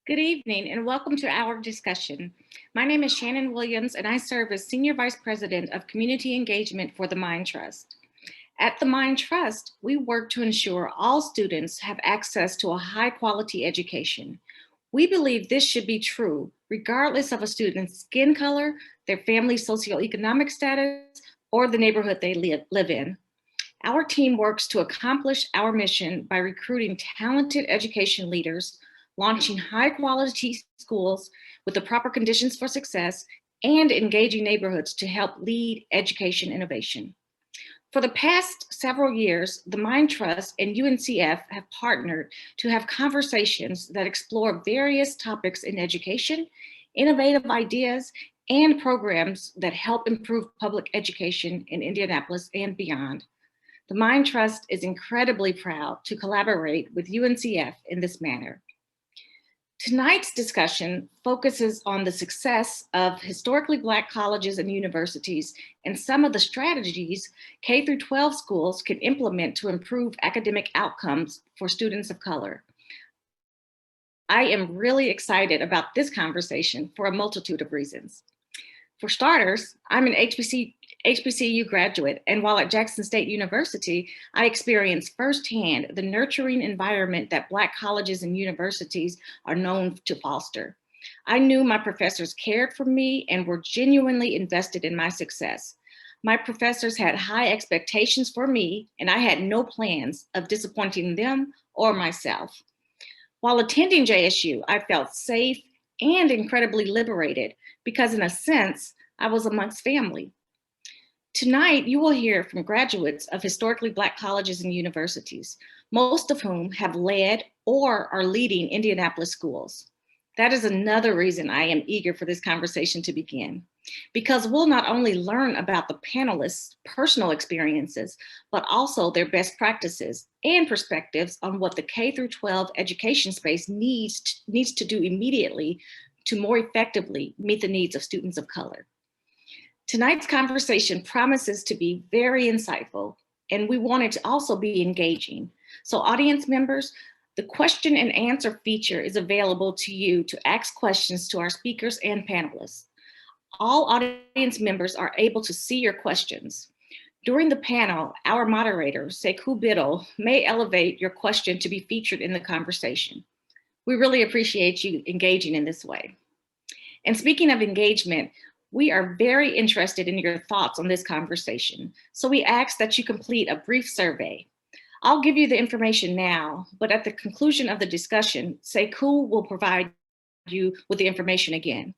Good evening and welcome to our discussion. My name is Shannon Williams and I serve as Senior Vice President of Community Engagement for the Mind Trust. At the Mind Trust, we work to ensure all students have access to a high quality education. We believe this should be true regardless of a student's skin color, their family's socioeconomic status, or the neighborhood they live in. Our team works to accomplish our mission by recruiting talented education leaders, launching high quality schools with the proper conditions for success, and engaging neighborhoods to help lead education innovation. For the past several years, the Mind Trust and UNCF have partnered to have conversations that explore various topics in education, innovative ideas, and programs that help improve public education in Indianapolis and beyond. The Mind Trust is incredibly proud to collaborate with UNCF in this manner. Tonight's discussion focuses on the success of historically Black colleges and universities and some of the strategies K-12 schools can implement to improve academic outcomes for students of color. I am really excited about this conversation for a multitude of reasons. For starters, I'm an HBCU graduate, and while at Jackson State University, I experienced firsthand the nurturing environment that Black colleges and universities are known to foster. I knew my professors cared for me and were genuinely invested in my success. My professors had high expectations for me, and I had no plans of disappointing them or myself. While attending JSU, I felt safe and incredibly liberated because, in a sense, I was amongst family. Tonight, you will hear from graduates of historically Black colleges and universities, most of whom have led or are leading Indianapolis schools. That is another reason I am eager for this conversation to begin, because we'll not only learn about the panelists' personal experiences, but also their best practices and perspectives on what the K-12 education space needs to do immediately to more effectively meet the needs of students of color. Tonight's conversation promises to be very insightful, and we want it to also be engaging. So audience members, the question and answer feature is available to you to ask questions to our speakers and panelists. All audience members are able to see your questions. During the panel, our moderator, Sekou Biddle, may elevate your question to be featured in the conversation. We really appreciate you engaging in this way. And speaking of engagement, we are very interested in your thoughts on this conversation, so we ask that you complete a brief survey. I'll give you the information now, but at the conclusion of the discussion, Sekou will provide you with the information again.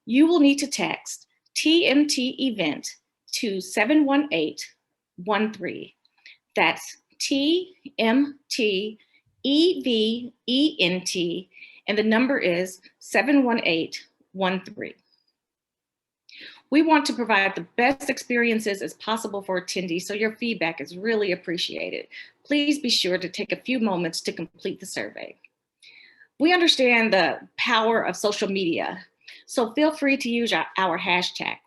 You will need to text TMT event to 71813. That's TMT EVENT, and the number is 71813. We want to provide the best experiences as possible for attendees, so your feedback is really appreciated. Please be sure to take a few moments to complete the survey. We understand the power of social media, so feel free to use our hashtag,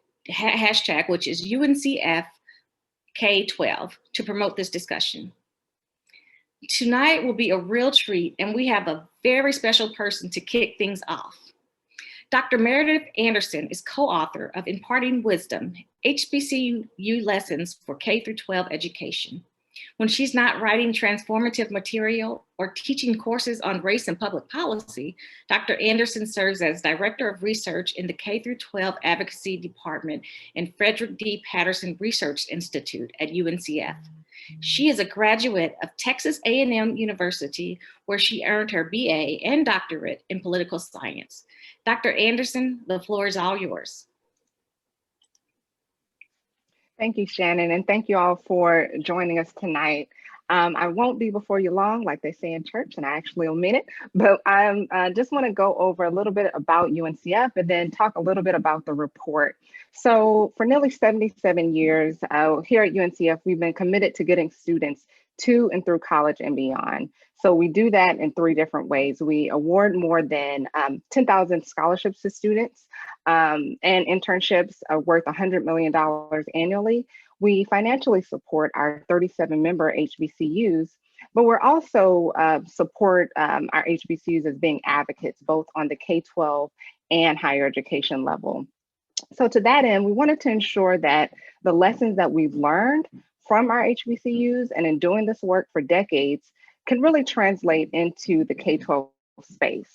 which is UNCFK12, to promote this discussion. Tonight will be a real treat, and we have a very special person to kick things off. Dr. Meredith Anderson is co-author of Imparting Wisdom, HBCU lessons for K-12 education. When she's not writing transformative material or teaching courses on race and public policy, Dr. Anderson serves as Director of Research in the K-12 Advocacy Department and Frederick D. Patterson Research Institute at UNCF. She is a graduate of Texas A&M University, where she earned her BA and doctorate in political science. Dr. Anderson, the floor is all yours. Thank you, Shannon, and thank you all for joining us tonight. I won't be before you long, like they say in church, and I actually will mean it, but I just want to go over a little bit about UNCF and then talk a little bit about the report. So for nearly 77 years here at UNCF, we've been committed to getting students to and through college and beyond. So we do that in 3 different ways. We award more than 10,000 scholarships to students and internships worth $100 million annually. We financially support our 37 member HBCUs, But we're also support our HBCUs as being advocates, both on the K-12 and higher education level. So to that end, we wanted to ensure that the lessons that we've learned from our HBCUs and in doing this work for decades can really translate into the K-12 space.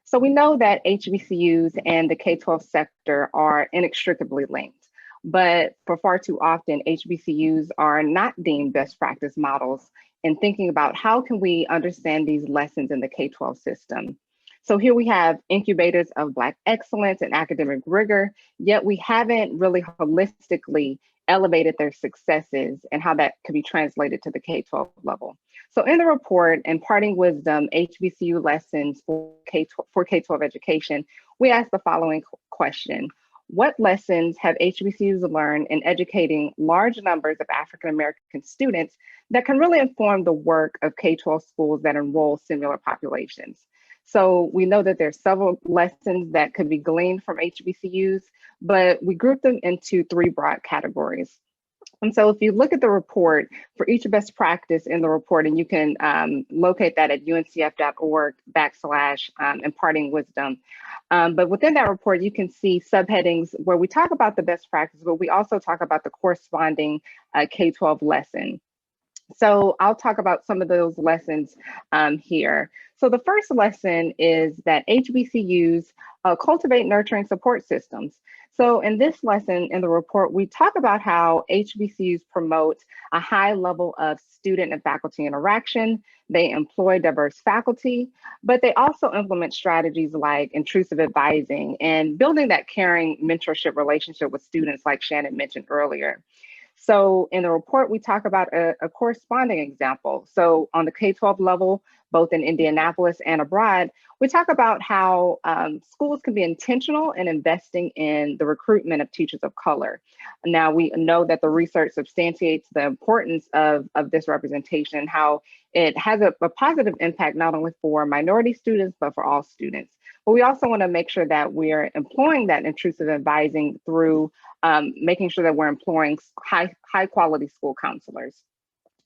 So we know that HBCUs and the K-12 sector are inextricably linked, but for far too often, HBCUs are not deemed best practice models in thinking about how can we understand these lessons in the K-12 system. So here we have incubators of Black excellence and academic rigor, yet we haven't really holistically elevated their successes and how that could be translated to the K-12 level. So in the report, Imparting Wisdom, HBCU Lessons for K-12 Education, we asked the following question. What lessons have HBCUs learned in educating large numbers of African-American students that can really inform the work of K-12 schools that enroll similar populations? So we know that there's several lessons that could be gleaned from HBCUs, but we group them into three broad categories. And so if you look at the report for each best practice in the report, and you can locate that at uncf.org/imparting wisdom. But within that report, you can see subheadings where we talk about the best practice, but we also talk about the corresponding K-12 lesson. So I'll talk about some of those lessons here. So the first lesson is that HBCUs cultivate nurturing support systems. So in this lesson in the report, we talk about how HBCUs promote a high level of student and faculty interaction. They employ diverse faculty, but they also implement strategies like intrusive advising and building that caring mentorship relationship with students like Shannon mentioned earlier. So in the report, we talk about a corresponding example. So on the K-12 level, both in Indianapolis and abroad, we talk about how schools can be intentional in investing in the recruitment of teachers of color. Now, we know that the research substantiates the importance of this representation, how it has a positive impact not only for minority students, but for all students. But we also want to make sure that we're employing that intrusive advising through making sure that we're employing high quality school counselors.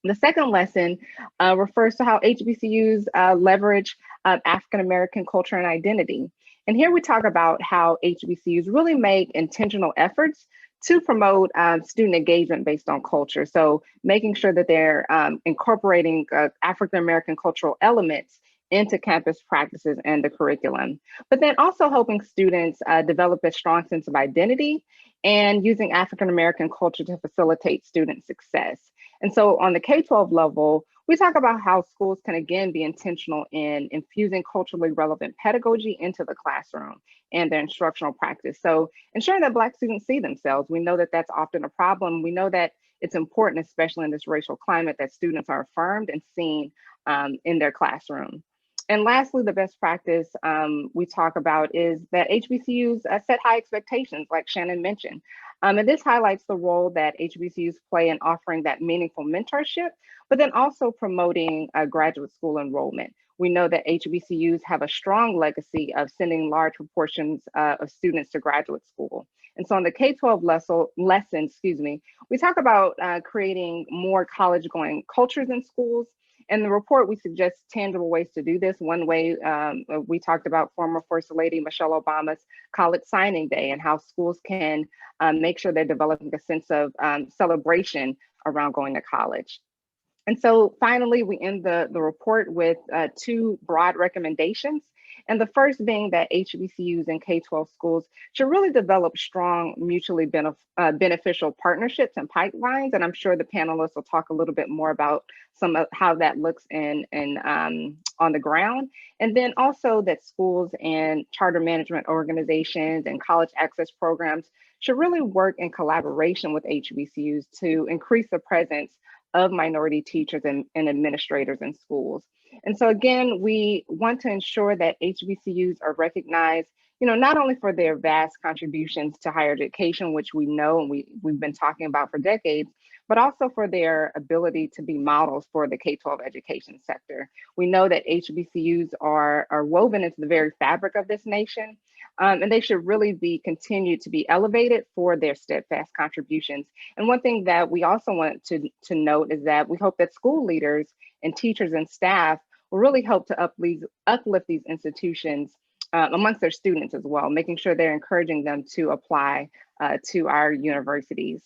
The second lesson refers to how HBCUs leverage African-American culture and identity. And here we talk about how HBCUs really make intentional efforts to promote student engagement based on culture. So making sure that they're incorporating African-American cultural elements into campus practices and the curriculum, but then also helping students develop a strong sense of identity and using African-American culture to facilitate student success. And so on the K-12 level, we talk about how schools can again be intentional in infusing culturally relevant pedagogy into the classroom and their instructional practice. So ensuring that Black students see themselves. We know that that's often a problem. We know that it's important, especially in this racial climate, that students are affirmed and seen in their classroom. And lastly, the best practice we talk about is that HBCUs set high expectations, like Shannon mentioned. And this highlights the role that HBCUs play in offering that meaningful mentorship, but then also promoting graduate school enrollment. We know that HBCUs have a strong legacy of sending large proportions of students to graduate school. And so on the K-12 lesson, we talk about creating more college-going cultures in schools. In the report, we suggest tangible ways to do this. One way we talked about former First Lady Michelle Obama's College Signing Day and how schools can make sure they're developing a sense of celebration around going to college. And so finally, we end the report with two broad recommendations. And the first being that HBCUs and K-12 schools should really develop strong, mutually beneficial partnerships and pipelines. And I'm sure the panelists will talk a little bit more about some of how that looks on the ground. And then also that schools and charter management organizations and college access programs should really work in collaboration with HBCUs to increase the presence of minority teachers and administrators in schools. And so again, we want to ensure that HBCUs are recognized, not only for their vast contributions to higher education, which we know and we've been talking about for decades, but also for their ability to be models for the K-12 education sector. We know that HBCUs are woven into the very fabric of this nation, and they should really be continued to be elevated for their steadfast contributions. And one thing that we also want to note is that we hope that school leaders and teachers and staff will really help to uplift these institutions amongst their students as well, making sure they're encouraging them to apply to our universities.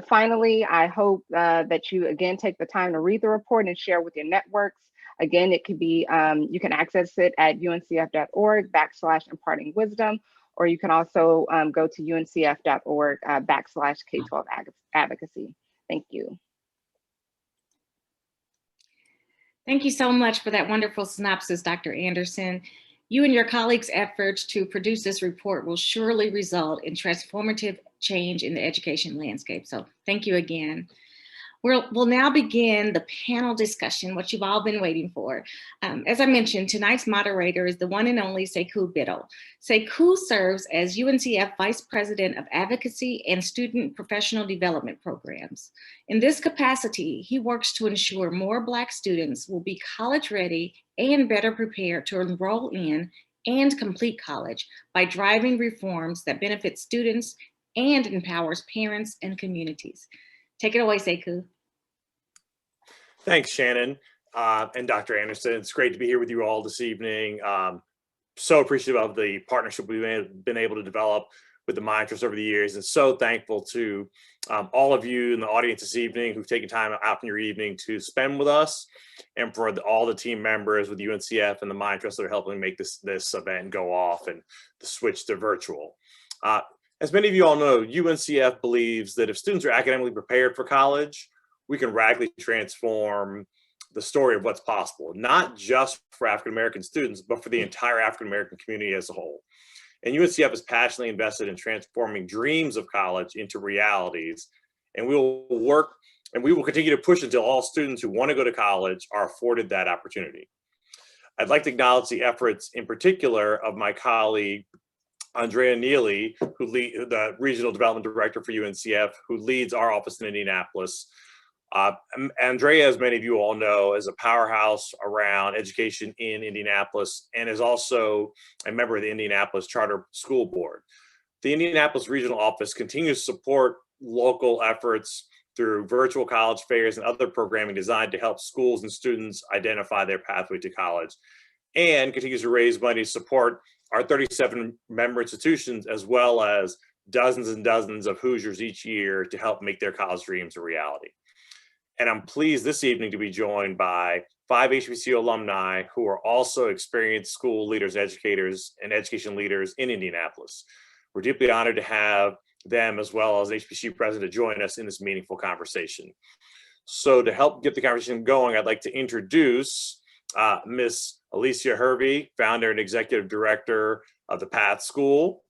Finally, I hope that you again take the time to read the report and share with your networks. Again, it could be, you can access it at uncf.org/imparting wisdom, or you can also go to uncf.org /K12 advocacy. Thank you. Thank you so much for that wonderful synopsis, Dr. Anderson. You and your colleagues' efforts to produce this report will surely result in transformative change in the education landscape. So thank you again. We'll now begin the panel discussion, what you've all been waiting for. As I mentioned, tonight's moderator is the one and only Hbcu Biddle. Hbcu serves as UNCF Vice President of Advocacy and Student Professional Development Programs. In this capacity, he works to ensure more Black students will be college ready and better prepared to enroll in and complete college by driving reforms that benefit students and empowers parents and communities. Take it away, Hbcu. Thanks, Shannon and Dr. Anderson. It's great to be here with you all this evening. So appreciative of the partnership we've been able to develop with the Mind Trust over the years, and so thankful to all of you in the audience this evening who've taken time out in your evening to spend with us, and for all the team members with UNCF and the Mind Trust that are helping make this event go off and the switch to virtual. As many of you all know, UNCF believes that if students are academically prepared for college, we can radically transform the story of what's possible, not just for African-American students, but for the entire African-American community as a whole. And UNCF is passionately invested in transforming dreams of college into realities. And we will continue to push until all students who want to go to college are afforded that opportunity. I'd like to acknowledge the efforts in particular of my colleague, Andrea Nealy, the Regional Development Director for UNCF, who leads our office in Indianapolis. Andrea, as many of you all know, is a powerhouse around education in Indianapolis and is also a member of the Indianapolis Charter School Board. The Indianapolis Regional Office continues to support local efforts through virtual college fairs and other programming designed to help schools and students identify their pathway to college, and continues to raise money to support our 37 member institutions, as well as dozens and dozens of Hoosiers each year to help make their college dreams a reality. And I'm pleased this evening to be joined by 5 HBCU alumni who are also experienced school leaders, educators, and education leaders in Indianapolis. We're deeply honored to have them, as well as HBCU president, join us in this meaningful conversation. So to help get the conversation going, I'd like to introduce Ms. Alicia Hervey, founder and executive director of the Path School,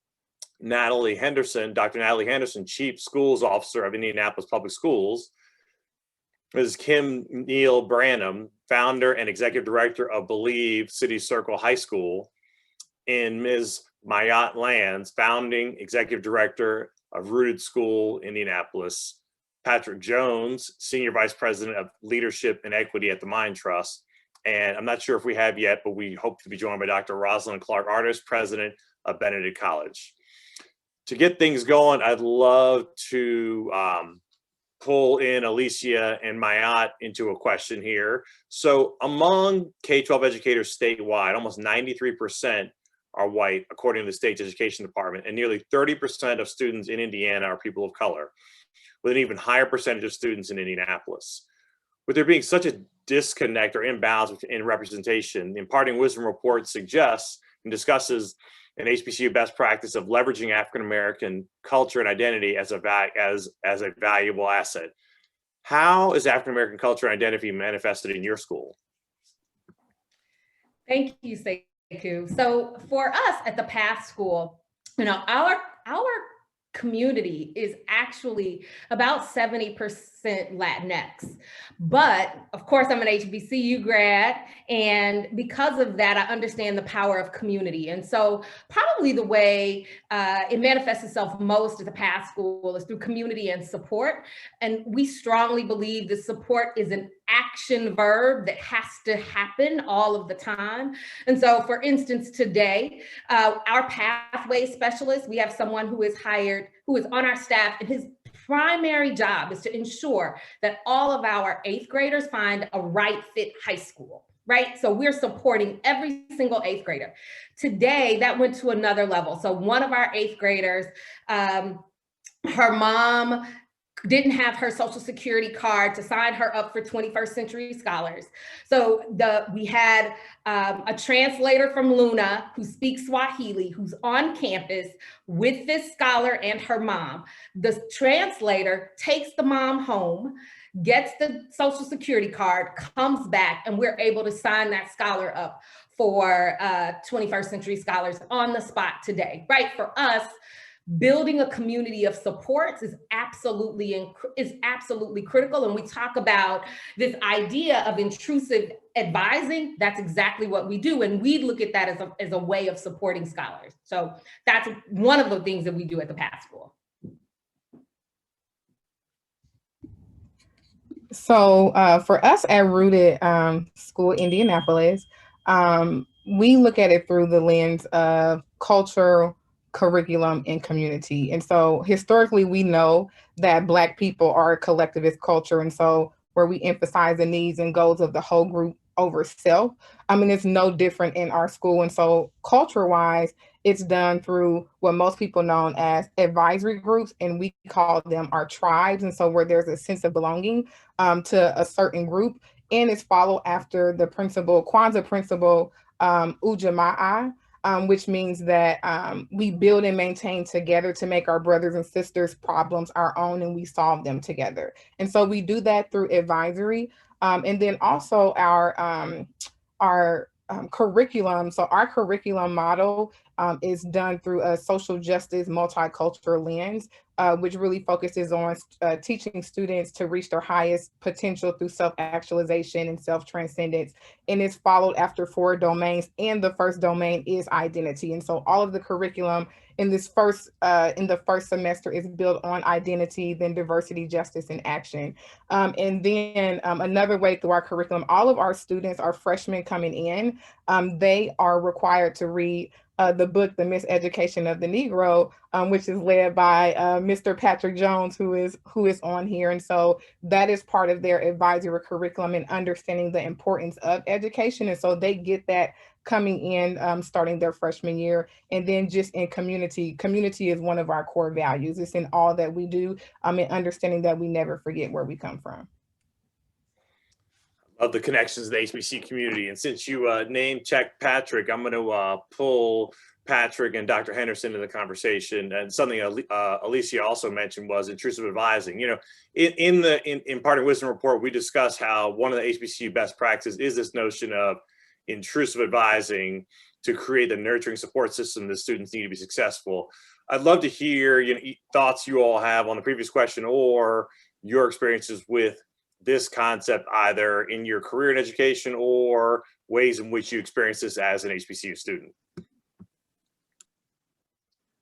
Natalie Henderson, Dr. Natalie Henderson, chief schools officer of Indianapolis Public Schools, Ms. Kim Neal Branham, founder and executive director of Believe City Circle High School, and Ms. Mayat Lands, founding executive director of Rooted School, Indianapolis, Patrick Jones, senior vice president of leadership and equity at the Mind Trust. And I'm not sure if we have yet, but we hope to be joined by Dr. Rosalind Clark Artist, president of Benedict College. To get things going, I'd love to pull in Alicia and Mayat into a question here. So among K-12 educators statewide, almost 93% are white, according to the state's education department, and nearly 30% of students in Indiana are people of color, with an even higher percentage of students in Indianapolis. With there being such a disconnect or imbalance in representation, the Imparting Wisdom report suggests and discusses an HBCU best practice of leveraging African-American culture and identity as a valuable asset. How is African-American culture and identity manifested in your school? Thank you, Hbcu. So for us at the Path School, our community is actually about 70% Latinx. But of course, I'm an HBCU grad, and because of that, I understand the power of community. And so probably the way it manifests itself most at the PATH school is through community and support. And we strongly believe that support is an action verb that has to happen all of the time. And so, for instance, today, our pathway specialist, we have someone who is hired, who is on our staff, and his primary job is to ensure that all of our 8th graders find a right fit high school, right? So we're supporting every single 8th grader. Today, that went to another level. So one of our 8th graders, her mom didn't have her social security card to sign her up for 21st Century Scholars. So we had a translator from Luna who speaks Swahili, who's on campus with this scholar and her mom. The translator takes the mom home, gets the social security card, comes back, and we're able to sign that scholar up for 21st Century Scholars on the spot today, right? For us, building a community of supports is absolutely critical. And we talk about this idea of intrusive advising. That's exactly what we do. And we look at that as a way of supporting scholars. So that's one of the things that we do at the PATH school. So for us at Rooted School Indianapolis, we look at it through the lens of culture, curriculum, and community. And so historically, we know that Black people are a collectivist culture. And so where we emphasize the needs and goals of the whole group over self, I mean, it's no different in our school. And so culture-wise, it's done through what most people know as advisory groups, and we call them our tribes. And so where there's a sense of belonging to a certain group, and it's followed after the principle, Kwanzaa principle, Ujamaa, which means that we build and maintain together to make our brothers and sisters' problems our own, and we solve them together. And so we do that through advisory. And then also our curriculum. So our curriculum model is done through a social justice multicultural lens, which really focuses on teaching students to reach their highest potential through self-actualization and self-transcendence. And it's followed after 4 domains, and the first domain is identity. And so all of the curriculum in the first semester is built on identity, then diversity, justice, and action. And then another way through our curriculum, all of our students, our freshmen coming in, they are required to read the book, The Miseducation of the Negro, which is led by Mr. Patrick Jones, who is on here. And so that is part of their advisory curriculum and understanding the importance of education. And so they get that coming in, starting their freshman year. And then just in community is one of our core values. It's in all that we do, and understanding that we never forget where we come from. Of the connections to the HBCU community. And since you name checked Patrick, I'm going to pull Patrick and Dr. Henderson into the conversation. And something Alicia also mentioned was intrusive advising. You know, in the Imparting Wisdom report, we discuss how one of the HBCU best practices is this notion of intrusive advising to create the nurturing support system that students need to be successful. I'd love to hear thoughts you all have on the previous question or your experiences with this concept, either in your career in education or ways in which you experience this as an HBCU student.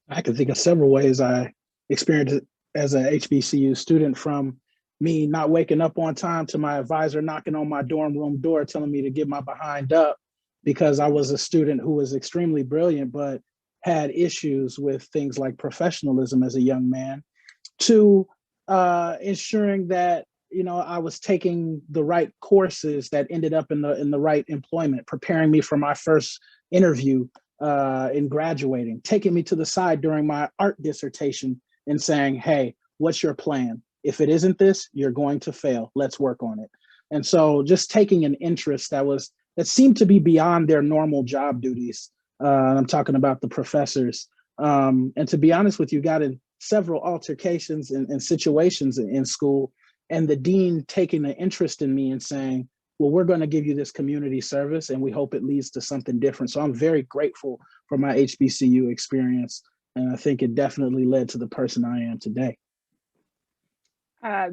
I can think of several ways I experienced it as an HBCU student, from me not waking up on time to my advisor knocking on my dorm room door telling me to get my behind up because I was a student who was extremely brilliant but had issues with things like professionalism as a young man, to ensuring that I was taking the right courses that ended up in the right employment, preparing me for my first interview in graduating, taking me to the side during my art dissertation and saying, hey, what's your plan? If it isn't this, you're going to fail. Let's work on it. And so just taking an interest that seemed to be beyond their normal job duties. I'm talking about the professors. And to be honest with you, got in several altercations and situations in school, and the dean taking an interest in me and saying, well, we're going to give you this community service and we hope it leads to something different. So I'm very grateful for my HBCU experience. And I think it definitely led to the person I am today.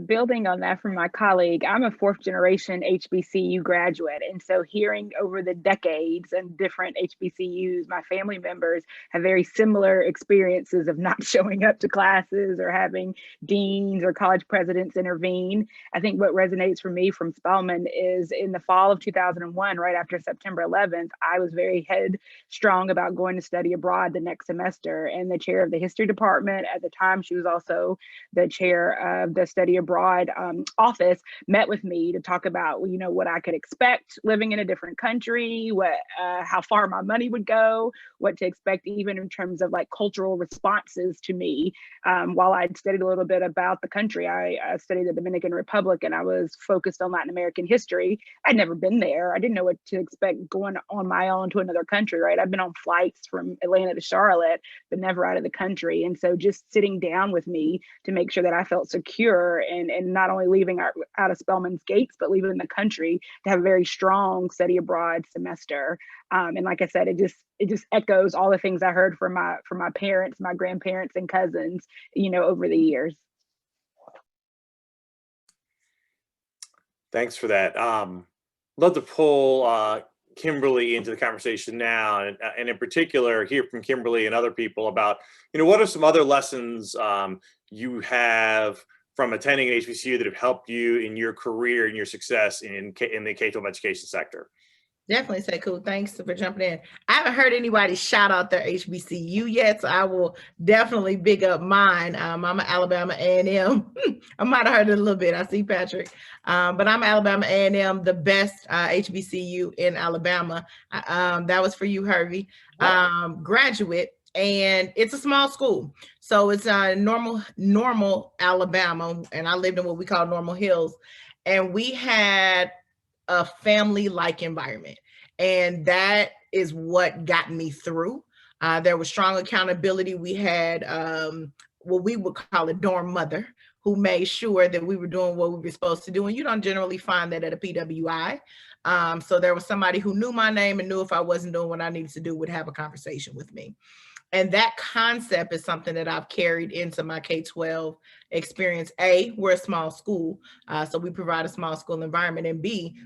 Building on that from my colleague, I'm a fourth generation HBCU graduate. And so hearing over the decades and different HBCUs, my family members have very similar experiences of not showing up to classes or having deans or college presidents intervene. I think what resonates for me from Spelman is in the fall of 2001, right after September 11th, I was very headstrong about going to study abroad the next semester. And the chair of the history department at the time, she was also the chair of the study abroad office, met with me to talk about, you know, what I could expect living in a different country, how far my money would go, what to expect even in terms of like cultural responses to me. While I'd studied a little bit about the country, I studied the Dominican Republic and I was focused on Latin American history. I'd never been there. I didn't know what to expect going on my own to another country, right? I've been on flights from Atlanta to Charlotte, but never out of the country. And so just sitting down with me to make sure that I felt secure and not only leaving out of Spelman's gates, but leaving the country to have a very strong study abroad semester. And like I said, it just echoes all the things I heard from my parents, my grandparents, and cousins, you know, over the years. Thanks for that. Love to pull Kimberly into the conversation now, and in particular, hear from Kimberly and other people about, you know, what are some other lessons you have from attending an HBCU that have helped you in your career and your success in the K-12 education sector? Definitely say cool. Thanks for jumping in. I haven't heard anybody shout out their HBCU yet, so I will definitely big up mine. I'm an Alabama A&M. I might have heard it a little bit. I see Patrick, but I'm Alabama A&M, the best HBCU in Alabama. That was for you, Hervey. Graduate, and it's a small school, so it's normal Alabama, and I lived in what we call Normal Hills, and we had a family-like environment. And that is what got me through. There was strong accountability. We had what we would call a dorm mother who made sure that we were doing what we were supposed to do. And you don't generally find that at a PWI. So there was somebody who knew my name and knew if I wasn't doing what I needed to do would have a conversation with me. And that concept is something that I've carried into my K-12 experience. A, we're a small school, so we provide a small school environment. And B,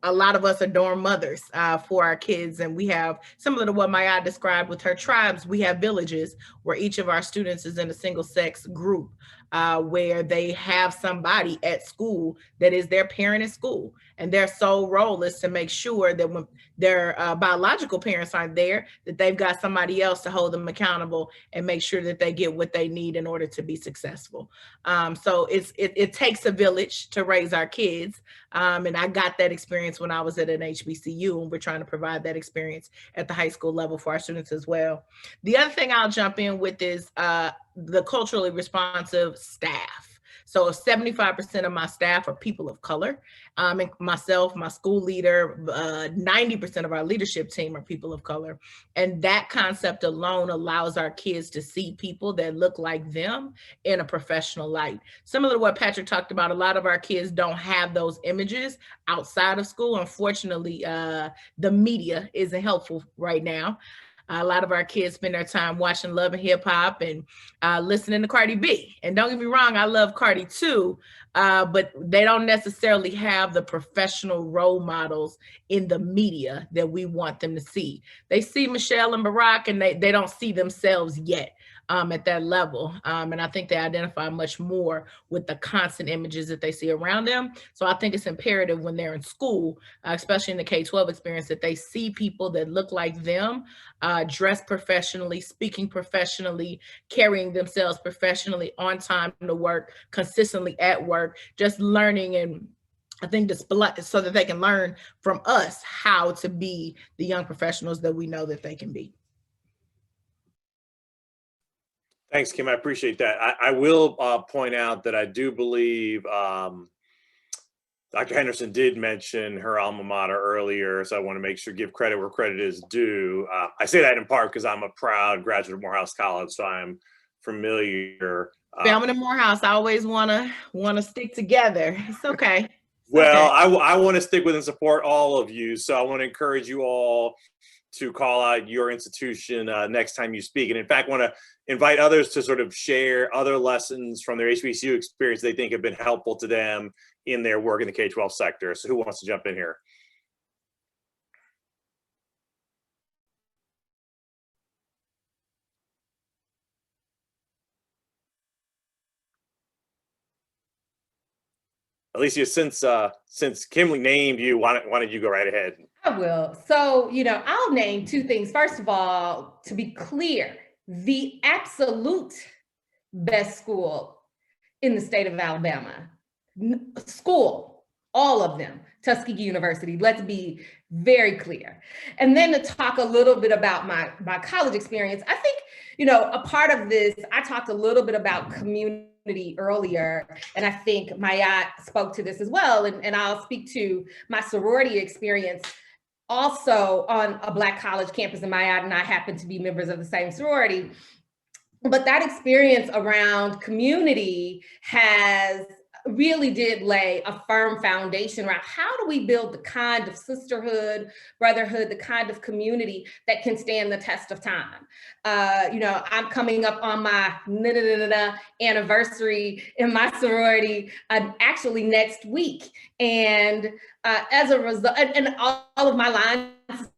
a lot of us are dorm mothers for our kids, and we have, similar to what Maya described with her tribes, we have villages where each of our students is in a single sex group where they have somebody at school that is their parent at school. And their sole role is to make sure that when their biological parents aren't there, that they've got somebody else to hold them accountable and make sure that they get what they need in order to be successful. So it takes a village to raise our kids. And I got that experience when I was at an HBCU, and we're trying to provide that experience at the high school level for our students as well. The other thing I'll jump in with is the culturally responsive staff. So 75% of my staff are people of color. And myself, my school leader, 90% of our leadership team are people of color. And that concept alone allows our kids to see people that look like them in a professional light. Similar to what Patrick talked about, a lot of our kids don't have those images outside of school. Unfortunately, the media isn't helpful right now. A lot of our kids spend their time watching Love and Hip Hop and listening to Cardi B. And don't get me wrong, I love Cardi too, but they don't necessarily have the professional role models in the media that we want them to see. They see Michelle and Barack, and they don't see themselves yet at that level. And I think they identify much more with the constant images that they see around them. So I think it's imperative when they're in school, especially in the K-12 experience, that they see people that look like them, dressed professionally, speaking professionally, carrying themselves professionally, on time to work, consistently at work, just learning and I think so that they can learn from us how to be the young professionals that we know that they can be. Thanks, Kim. I appreciate that. I will point out that I do believe Dr. Henderson did mention her alma mater earlier, so I want to make sure give credit where credit is due. I say that in part because I'm a proud graduate of Morehouse College, so I'm familiar. Spelman and Morehouse, I always want to stick together. It's okay. Well, okay. I want to stick with and support all of you, so I want to encourage you all to call out your institution next time you speak. And in fact, want to invite others to sort of share other lessons from their HBCU experience they think have been helpful to them in their work in the K-12 sector. So who wants to jump in here? Alicia, since Kimberly named you, why don't you go right ahead? I will. So, I'll name two things. First of all, to be clear, the absolute best school in the state of Alabama, school, all of them, Tuskegee University. Let's be very clear. And then to talk a little bit about my college experience, I think, a part of this, I talked a little bit about community earlier, and I think Maya spoke to this as well, and I'll speak to my sorority experience also on a Black college campus, and Maya and I happen to be members of the same sorority. But that experience around community really did lay a firm foundation around how do we build the kind of sisterhood, brotherhood, the kind of community that can stand the test of time. I'm coming up on my anniversary in my sorority actually next week. And as a result, and all of my line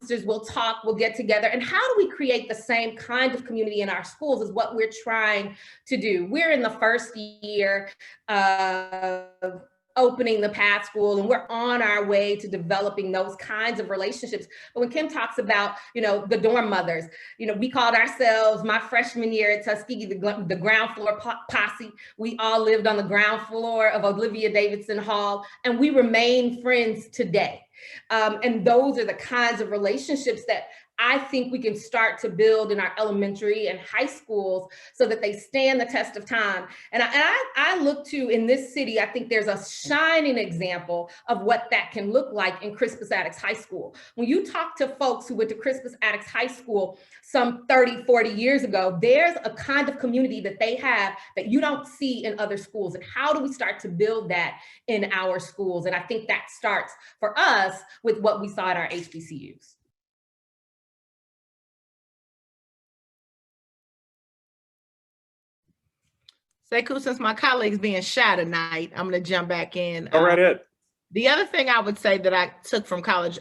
sisters will talk, we'll get together. And how do we create the same kind of community in our schools is what we're trying to do. We're in the first year of opening the Path School, and we're on our way to developing those kinds of relationships. But when Kim talks about, the dorm mothers, we called ourselves, my freshman year at Tuskegee, the ground floor posse. We all lived on the ground floor of Olivia Davidson Hall, and we remain friends today. And those are the kinds of relationships that I think we can start to build in our elementary and high schools so that they stand the test of time. And I look to, in this city, I think there's a shining example of what that can look like in Crispus Attucks High School. When you talk to folks who went to Crispus Attucks High School some 30, 40 years ago, there's a kind of community that they have that you don't see in other schools. And how do we start to build that in our schools? And I think that starts for us with what we saw at our HBCUs. Sekou, since my colleague's being shy tonight, I'm going to jump back in. Go right ahead. The other thing I would say that I took from college,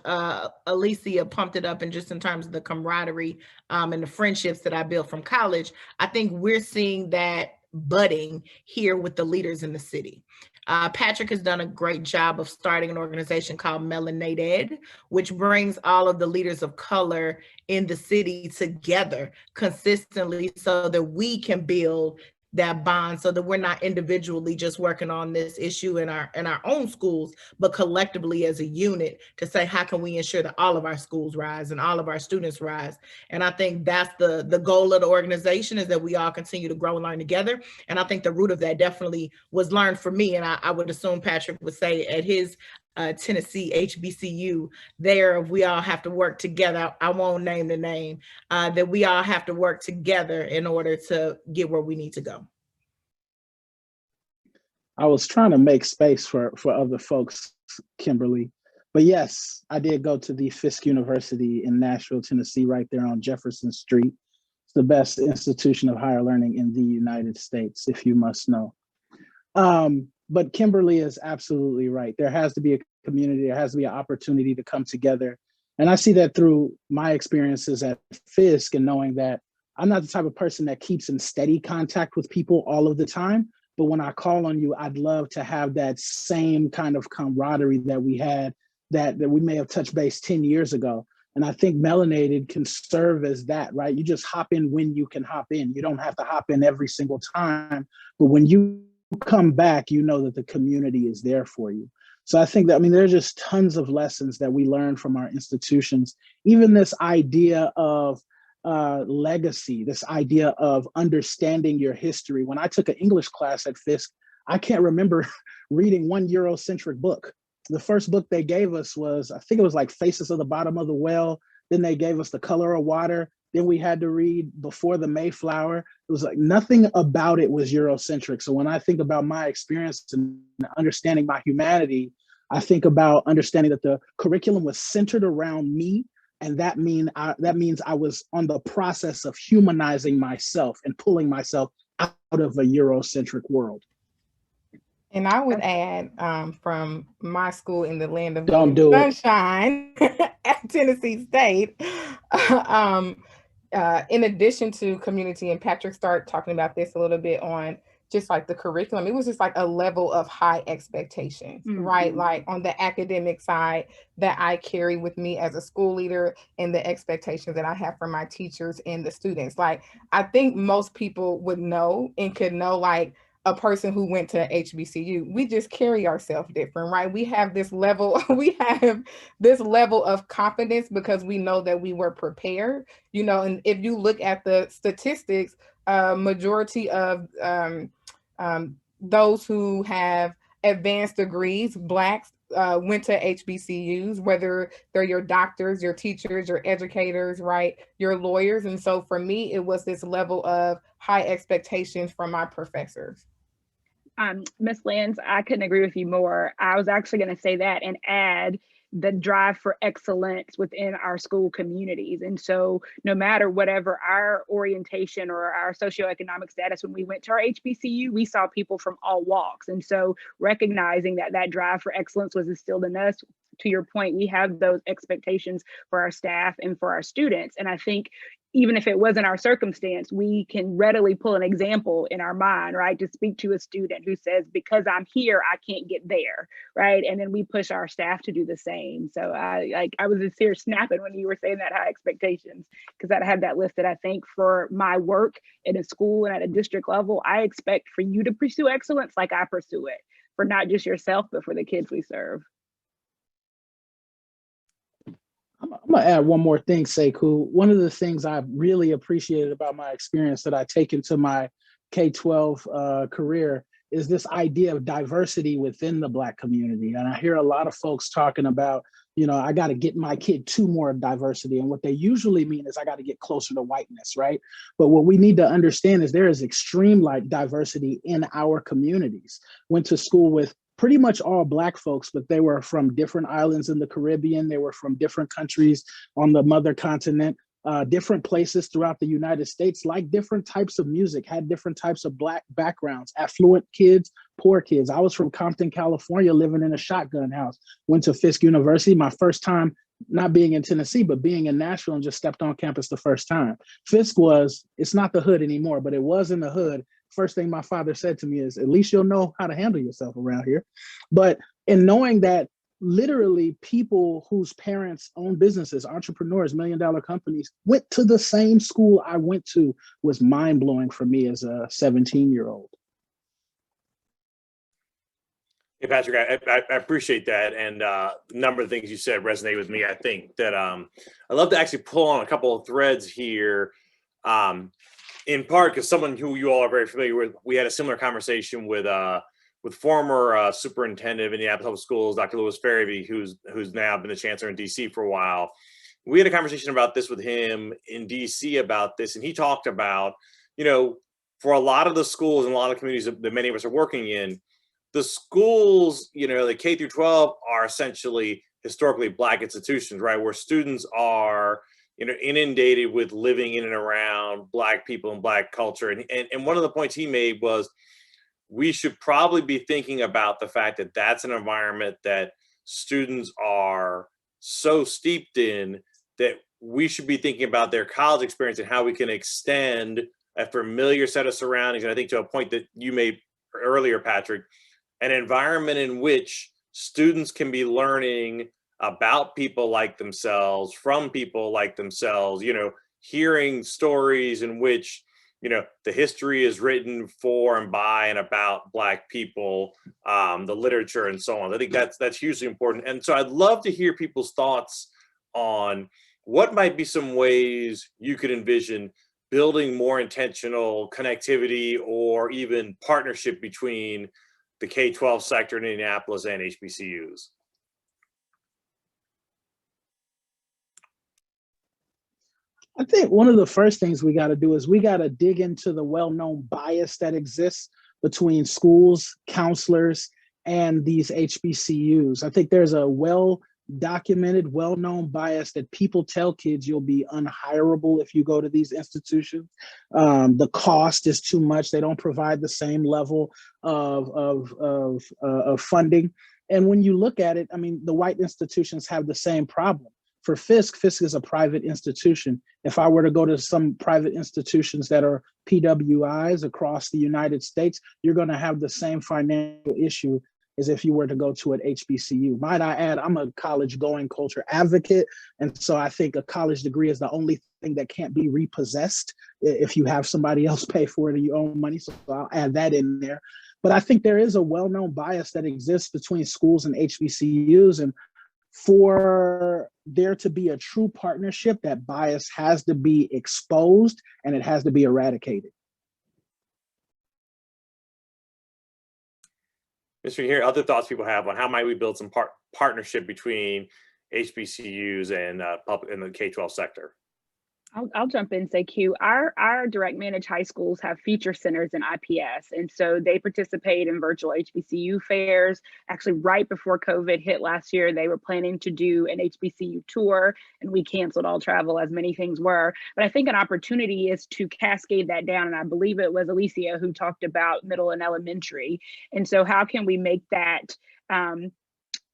Alicia pumped it up, and just in terms of the camaraderie and the friendships that I built from college, I think we're seeing that budding here with the leaders in the city. Patrick has done a great job of starting an organization called Melanated, which brings all of the leaders of color in the city together consistently so that we can build that bond, so that we're not individually just working on this issue in our own schools, but collectively as a unit to say, how can we ensure that all of our schools rise and all of our students rise? And I think that's the goal of the organization, is that we all continue to grow and learn together. And I think the root of that definitely was learned for me. And I would assume Patrick would say at his Tennessee HBCU, there we all have to work together. I won't name the name, that we all have to work together in order to get where we need to go. I was trying to make space for other folks, Kimberly, but yes, I did go to the Fisk University in Nashville, Tennessee, right there on Jefferson Street. It's the best institution of higher learning in the United States, if you must know. But Kimberly is absolutely right. There has to be a community, there has to be an opportunity to come together. And I see that through my experiences at Fisk, and knowing that I'm not the type of person that keeps in steady contact with people all of the time. But when I call on you, I'd love to have that same kind of camaraderie that we had, that we may have touched base 10 years ago. And I think Melanated can serve as that, right? You just hop in when you can hop in. You don't have to hop in every single time. But when you come back, you know that the community is there for you. So I think that, there's just tons of lessons that we learn from our institutions. Even this idea of legacy, this idea of understanding your history. When I took an English class at Fisk, I can't remember reading one Eurocentric book. The first book they gave us was, I think it was like Faces of the Bottom of the Well. Then they gave us The Color of Water. Then we had to read Before the Mayflower. It was like nothing about it was Eurocentric. So when I think about my experience and understanding my humanity, I think about understanding that the curriculum was centered around me, And that means I was on the process of humanizing myself and pulling myself out of a Eurocentric world. And I would add, from my school in the land of Don't do it. sunshine at Tennessee State, in addition to community, and Patrick started talking about this a little bit on just like the curriculum, it was just like a level of high expectations, right? Like on the academic side that I carry with me as a school leader, and the expectations that I have for my teachers and the students. Like, I think most people would know and could know, like, a person who went to HBCU, we just carry ourselves different, right? We have this level of confidence because we know that we were prepared, you know. And if you look at the statistics, majority of those who have advanced degrees, Blacks, went to HBCUs, whether they're your doctors, your teachers, your educators, right, your lawyers. And so for me, it was this level of high expectations from my professors. Ms. Lenz, I couldn't agree with you more. I was actually going to say that and add the drive for excellence within our school communities. And so no matter whatever our orientation or our socioeconomic status, when we went to our HBCU, we saw people from all walks. And so recognizing that that drive for excellence was instilled in us, to your point, we have those expectations for our staff and for our students. And I think even if it wasn't our circumstance, we can readily pull an example in our mind, right? To speak to a student who says, because I'm here, I can't get there, right? And then we push our staff to do the same. So I was just here snapping when you were saying that high expectations, because I had that listed. I think for my work in a school and at a district level, I expect for you to pursue excellence like I pursue it, for not just yourself, but for the kids we serve. I'm gonna add one more thing, Sekou. One of the things I really appreciated about my experience that I take into my K-12 career is this idea of diversity within the Black community. And I hear a lot of folks talking about, you know, I got to get my kid to more diversity. And what they usually mean is I got to get closer to whiteness, right? But what we need to understand is there is extreme like diversity in our communities. Went to school with pretty much all Black folks, but they were from different islands in the Caribbean. They were from different countries on the mother continent, different places throughout the United States, like different types of music, had different types of Black backgrounds, affluent kids, poor kids. I was from Compton, California, living in a shotgun house, went to Fisk University, my first time not being in Tennessee, but being in Nashville, and just stepped on campus the first time. Fisk it's not the hood anymore, but it was in the hood. First thing my father said to me is, at least you'll know how to handle yourself around here. But in knowing that literally people whose parents own businesses, entrepreneurs, million-dollar companies, went to the same school I went to was mind-blowing for me as a 17-year-old. Hey, Patrick, I appreciate that. And a number of things you said resonate with me. I think that I'd love to actually pull on a couple of threads here. In part, because someone who you all are very familiar with, we had a similar conversation with former superintendent of Indianapolis Public Schools, Dr. Louis Farabee, who's now been the chancellor in DC for a while. We had a conversation about this with him in DC about this, and he talked about, you know, for a lot of the schools and a lot of communities that many of us are working in, the schools, you know, the K through 12 are essentially historically Black institutions, right, where students are, you know, inundated with living in and around Black people and Black culture. And one of the points he made was we should probably be thinking about the fact that that's an environment that students are so steeped in that we should be thinking about their college experience and how we can extend a familiar set of surroundings. And I think to a point that you made earlier, Patrick, an environment in which students can be learning about people like themselves, from people like themselves, you know, hearing stories in which, you know, the history is written for and by and about Black people, the literature and so on. I think that's hugely important. And so I'd love to hear people's thoughts on what might be some ways you could envision building more intentional connectivity or even partnership between the K-12 sector in Indianapolis and HBCUs. I think one of the first things we got to do is we got to dig into the well-known bias that exists between schools, counselors, and these HBCUs. I think there's a documented, well-known bias that people tell kids you'll be unhireable if you go to these institutions. The cost is too much. They don't provide the same level of funding. And when you look at it, I mean, the white institutions have the same problem. For Fisk is a private institution. If I were to go to some private institutions that are PWIs across the United States, you're going to have the same financial issue as if you were to go to an HBCU. Might I add, I'm a college-going culture advocate, and so I think a college degree is the only thing that can't be repossessed if you have somebody else pay for it and you own money, so I'll add that in there. But I think there is a well-known bias that exists between schools and HBCUs, and for there to be a true partnership, that bias has to be exposed and it has to be eradicated. Mr. Here, other thoughts people have on how might we build some partnership between HBCUs and in the K-12 sector? I'll jump in and say, Q, our direct managed high schools have feature centers in IPS. And so they participate in virtual HBCU fairs. Actually, right before COVID hit last year, they were planning to do an HBCU tour, and we canceled all travel, as many things were. But I think an opportunity is to cascade that down. And I believe it was Alicia who talked about middle and elementary. And so how can we make that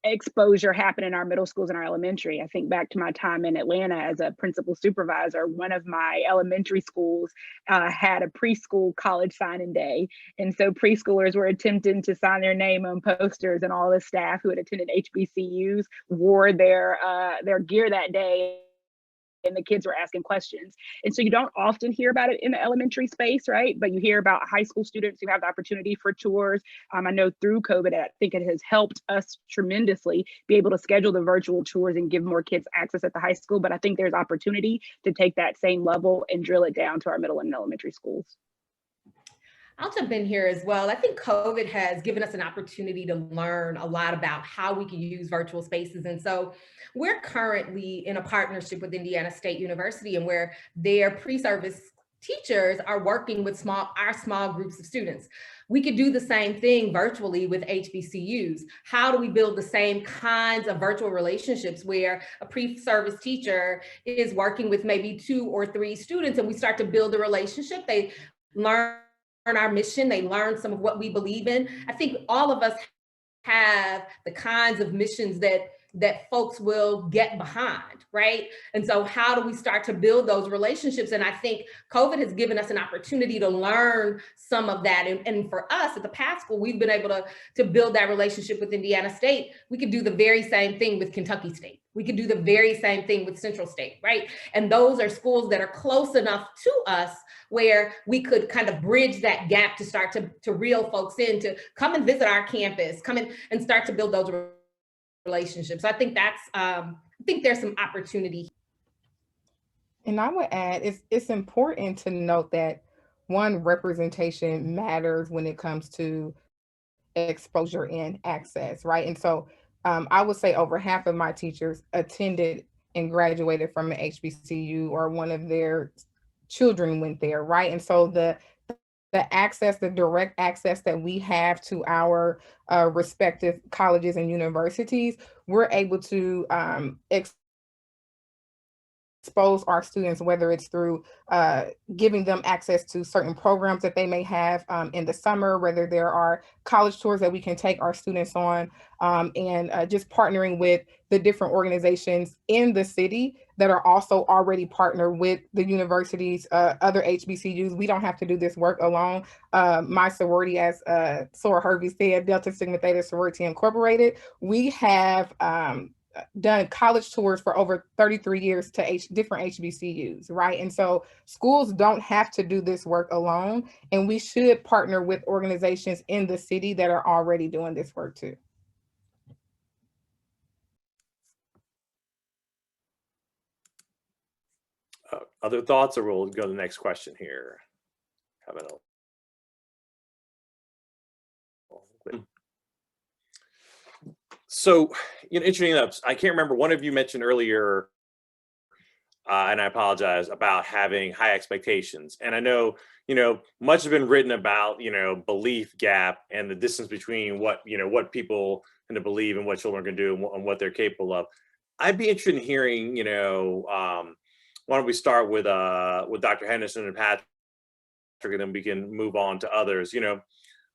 exposure happen in our middle schools and our elementary? I think back to my time in Atlanta as a principal supervisor. One of my elementary schools had a preschool college signing day. And so preschoolers were attempting to sign their name on posters, and all the staff who had attended HBCUs wore their gear that day, and the kids were asking questions. And so you don't often hear about it in the elementary space, right? But you hear about high school students who have the opportunity for tours. I know through COVID, I think it has helped us tremendously be able to schedule the virtual tours and give more kids access at the high school. But I think there's opportunity to take that same level and drill it down to our middle and elementary schools. I'll jump in here as well. I think COVID has given us an opportunity to learn a lot about how we can use virtual spaces. And so we're currently in a partnership with Indiana State University, and where their pre-service teachers are working with our small groups of students. We could do the same thing virtually with HBCUs. How do we build the same kinds of virtual relationships where a pre-service teacher is working with maybe 2 or 3 students, and we start to build a relationship? They learn our mission, they learn some of what we believe in. I think all of us have the kinds of missions that folks will get behind, right? And so how do we start to build those relationships? And I think COVID has given us an opportunity to learn some of that. And for us at the Path School, we've been able to build that relationship with Indiana State. We could do the very same thing with Kentucky State. We could do the very same thing with Central State, right? And those are schools that are close enough to us where we could kind of bridge that gap to start to reel folks in, to come and visit our campus, come in and start to build those relationships. I think I think there's some opportunity. And I would add, it's important to note that, one, representation matters when it comes to exposure and access, right? And so I would say over half of my teachers attended and graduated from an HBCU, or one of their children went there, right? And so the access, the direct access that we have to our respective colleges and universities, we're able to expose our students, whether it's through giving them access to certain programs that they may have in the summer, whether there are college tours that we can take our students on, and just partnering with the different organizations in the city that are also already partnered with the universities, other HBCUs. We don't have to do this work alone. My sorority, as Sora Hervey said, Delta Sigma Theta Sorority Incorporated, we have done college tours for over 33 years to different HBCUs, right? And so schools don't have to do this work alone, and we should partner with organizations in the city that are already doing this work too. Other thoughts, or we'll go to the next question here. So, interesting enough, I can't remember, one of you mentioned earlier, and I apologize, about having high expectations. And I know, much has been written about, belief gap and the distance between what people and to believe in what children can do and what they're capable of. I'd be interested in hearing, why don't we start with Dr. Henderson and Patrick, and then we can move on to others.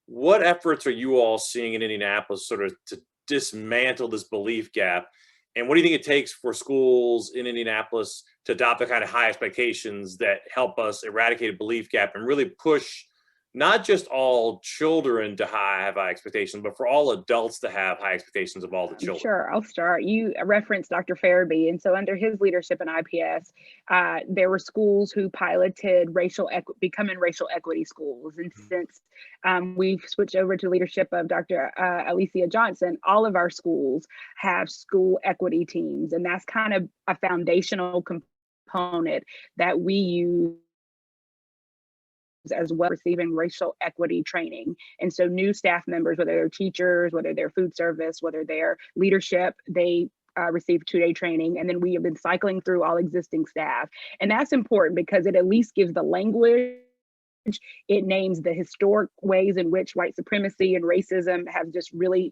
What efforts are you all seeing in Indianapolis sort of to dismantle this belief gap? And what do you think it takes for schools in Indianapolis to adopt the kind of high expectations that help us eradicate a belief gap and really push not just all children to have high expectations, but for all adults to have high expectations of all the children? Sure, I'll start. You referenced Dr. Farabee, and so under his leadership in IPS, there were schools who piloted becoming racial equity schools. And since we've switched over to leadership of Dr. Alicia Johnson, all of our schools have school equity teams, and that's kind of a foundational component that we use as well, receiving racial equity training. And so new staff members, whether they're teachers, whether they're food service, whether they're leadership, they receive 2-day training. And then we have been cycling through all existing staff. And that's important because it at least gives the language. It names the historic ways in which white supremacy and racism have just really,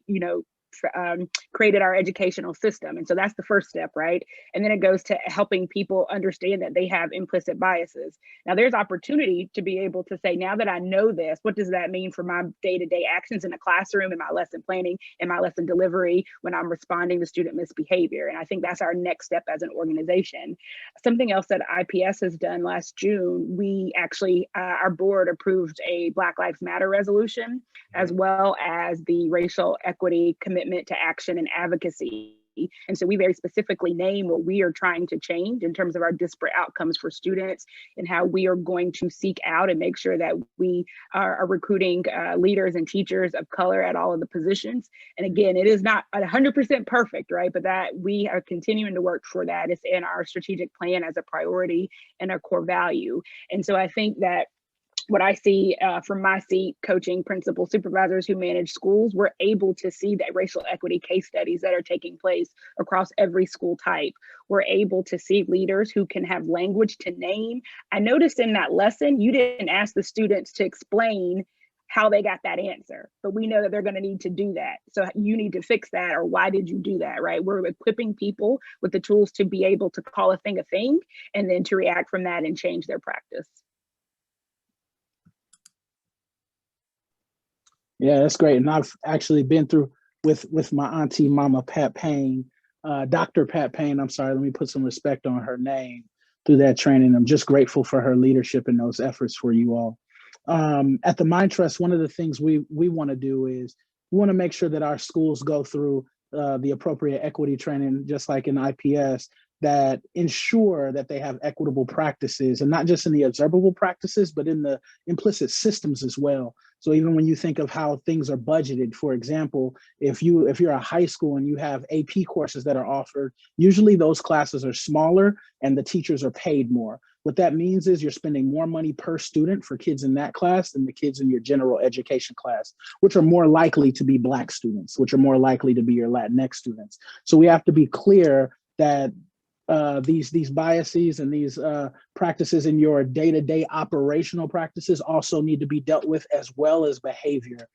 created our educational system. And so that's the first step, right? And then it goes to helping people understand that they have implicit biases. Now there's opportunity to be able to say, now that I know this, what does that mean for my day-to-day actions in the classroom, in my lesson planning, in my lesson delivery, when I'm responding to student misbehavior? And I think that's our next step as an organization. Something else that IPS has done last June, we actually, our board approved a Black Lives Matter resolution, as well as the racial equity commitment to action and advocacy. And so we very specifically name what we are trying to change in terms of our disparate outcomes for students and how we are going to seek out and make sure that we are recruiting leaders and teachers of color at all of the positions. And again, it is not 100% perfect, right? But that we are continuing to work for that. It's in our strategic plan as a priority and a core value. And so I think that what I see from my seat coaching principal supervisors who manage schools, we're able to see that racial equity case studies that are taking place across every school type. We're able to see leaders who can have language to name. I noticed in that lesson, you didn't ask the students to explain how they got that answer, but we know that they're going to need to do that. So you need to fix that, or why did you do that, right? We're equipping people with the tools to be able to call a thing, and then to react from that and change their practice. Yeah, that's great. And I've actually been through with my auntie, Mama Pat Payne, Dr. Pat Payne, I'm sorry, let me put some respect on her name, through that training. I'm just grateful for her leadership and those efforts for you all. At the Mind Trust, one of the things we want to do is we want to make sure that our schools go through the appropriate equity training, just like in IPS, that ensure that they have equitable practices, and not just in the observable practices, but in the implicit systems as well. So even when you think of how things are budgeted, for example, if you're a high school and you have AP courses that are offered, usually those classes are smaller and the teachers are paid more. What that means is you're spending more money per student for kids in that class than the kids in your general education class, which are more likely to be Black students, which are more likely to be your Latinx students. So we have to be clear that these biases and these practices in your day-to-day operational practices also need to be dealt with, as well as behavior.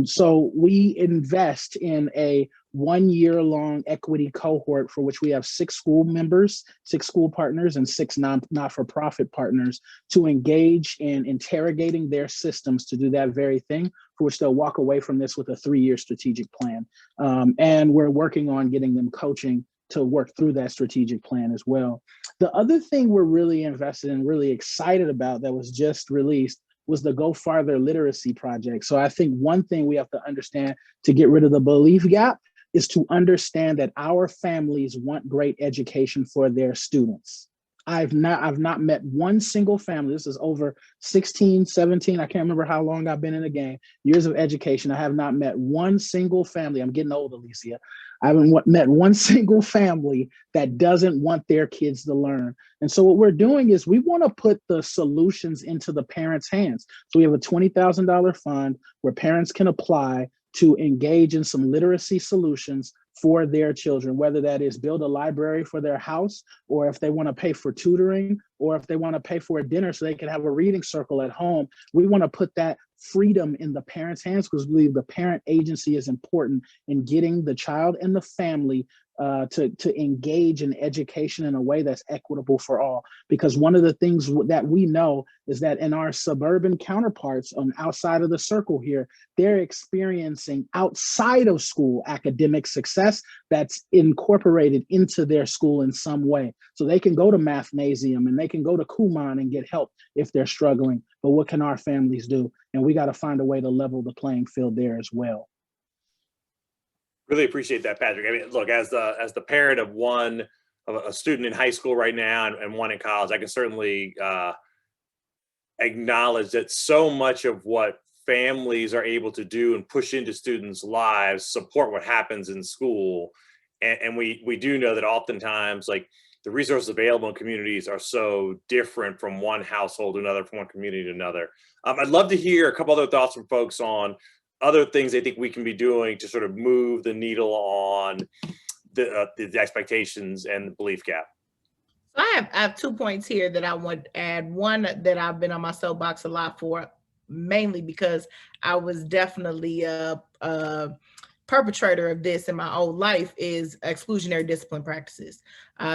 So we invest in a 1-year-long equity cohort for which we have 6 school members, 6 school partners, and 6 not-for-profit partners to engage in interrogating their systems to do that very thing, for which they'll walk away from this with a 3-year strategic plan. And we're working on getting them coaching to work through that strategic plan as well. The other thing we're really invested in, really excited about, that was just released, was the Go Farther Literacy Project. So I think one thing we have to understand to get rid of the belief gap is to understand that our families want great education for their students. I've not met one single family. This is over 16, 17. I can't remember how long I've been in the game, years of education. I have not met one single family. I'm getting old, Alicia. I haven't met one single family that doesn't want their kids to learn. And so what we're doing is we want to put the solutions into the parents' hands. So we have a $20,000 fund where parents can apply to engage in some literacy solutions for their children, whether that is build a library for their house, or if they want to pay for tutoring, or if they want to pay for a dinner so they can have a reading circle at home. We want to put that freedom in the parents' hands, because we believe the parent agency is important in getting the child and the family to engage in education in a way that's equitable for all. Because one of the things that we know is that in our suburban counterparts on outside of the circle here, they're experiencing outside of school academic success that's incorporated into their school in some way. So they can go to Mathnasium and they can go to Kumon and get help if they're struggling. But what can our families do? And we got to find a way to level the playing field there as well. Really appreciate that, Patrick. I mean, look, as the parent of a student in high school right now and one in college, I can certainly acknowledge that so much of what families are able to do and push into students' lives support what happens in school. And we do know that oftentimes, like, the resources available in communities are so different from one household to another, from one community to another. I'd love to hear a couple other thoughts from folks on other things they think we can be doing to sort of move the needle on the expectations and the belief gap. So I have 2 points here that I want to add. One that I've been on my soapbox a lot for, mainly because I was definitely a perpetrator of this in my old life, is exclusionary discipline practices.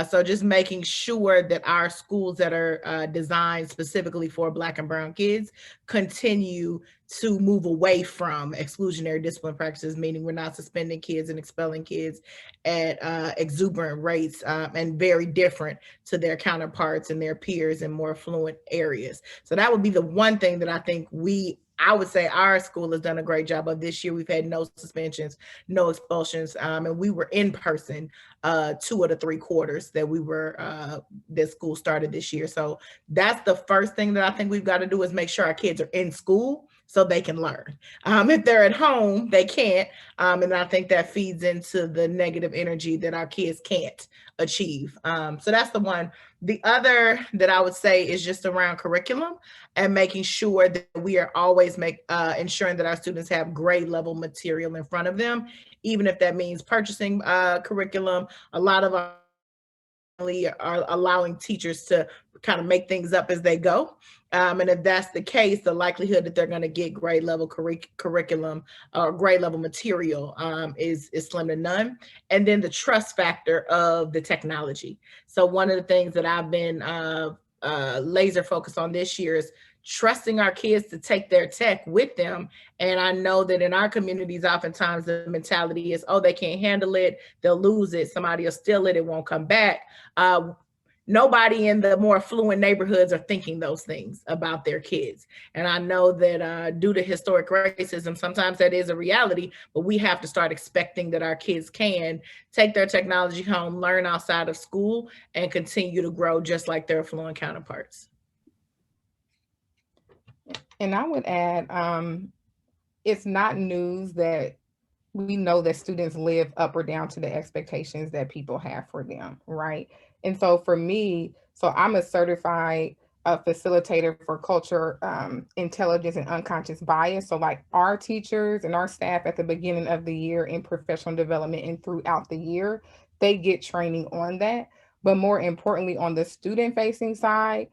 So just making sure that our schools that are designed specifically for Black and Brown kids continue to move away from exclusionary discipline practices, meaning we're not suspending kids and expelling kids at exuberant rates and very different to their counterparts and their peers in more affluent areas. So that would be the one thing that I think I would say our school has done a great job of this year. We've had no suspensions, no expulsions, and we were in person 2 of the 3 quarters that we were, that school started this year. So that's the first thing that I think we've got to do, is make sure our kids are in school so they can learn. If they're at home, they can't. And I think that feeds into the negative energy that our kids can't achieve. So that's the one. The other that I would say is just around curriculum and making sure that we are always ensuring that our students have grade level material in front of them, even if that means purchasing curriculum. A lot of our are allowing teachers to kind of make things up as they go. And if that's the case, the likelihood that they're going to get grade level curriculum or grade level material is slim to none. And then the trust factor of the technology. So one of the things that I've been laser focused on this year is trusting our kids to take their tech with them. And I know that in our communities, oftentimes the mentality is, oh, they can't handle it, they'll lose it, somebody will steal it, it won't come back. Nobody in the more affluent neighborhoods are thinking those things about their kids. And I know that due to historic racism, sometimes that is a reality, but we have to start expecting that our kids can take their technology home, learn outside of school, and continue to grow just like their affluent counterparts. And I would add, it's not news that we know that students live up or down to the expectations that people have for them, right? And so for me, so I'm a certified facilitator for culture, intelligence, and unconscious bias. So like our teachers and our staff at the beginning of the year in professional development and throughout the year, they get training on that. But more importantly, on the student-facing side,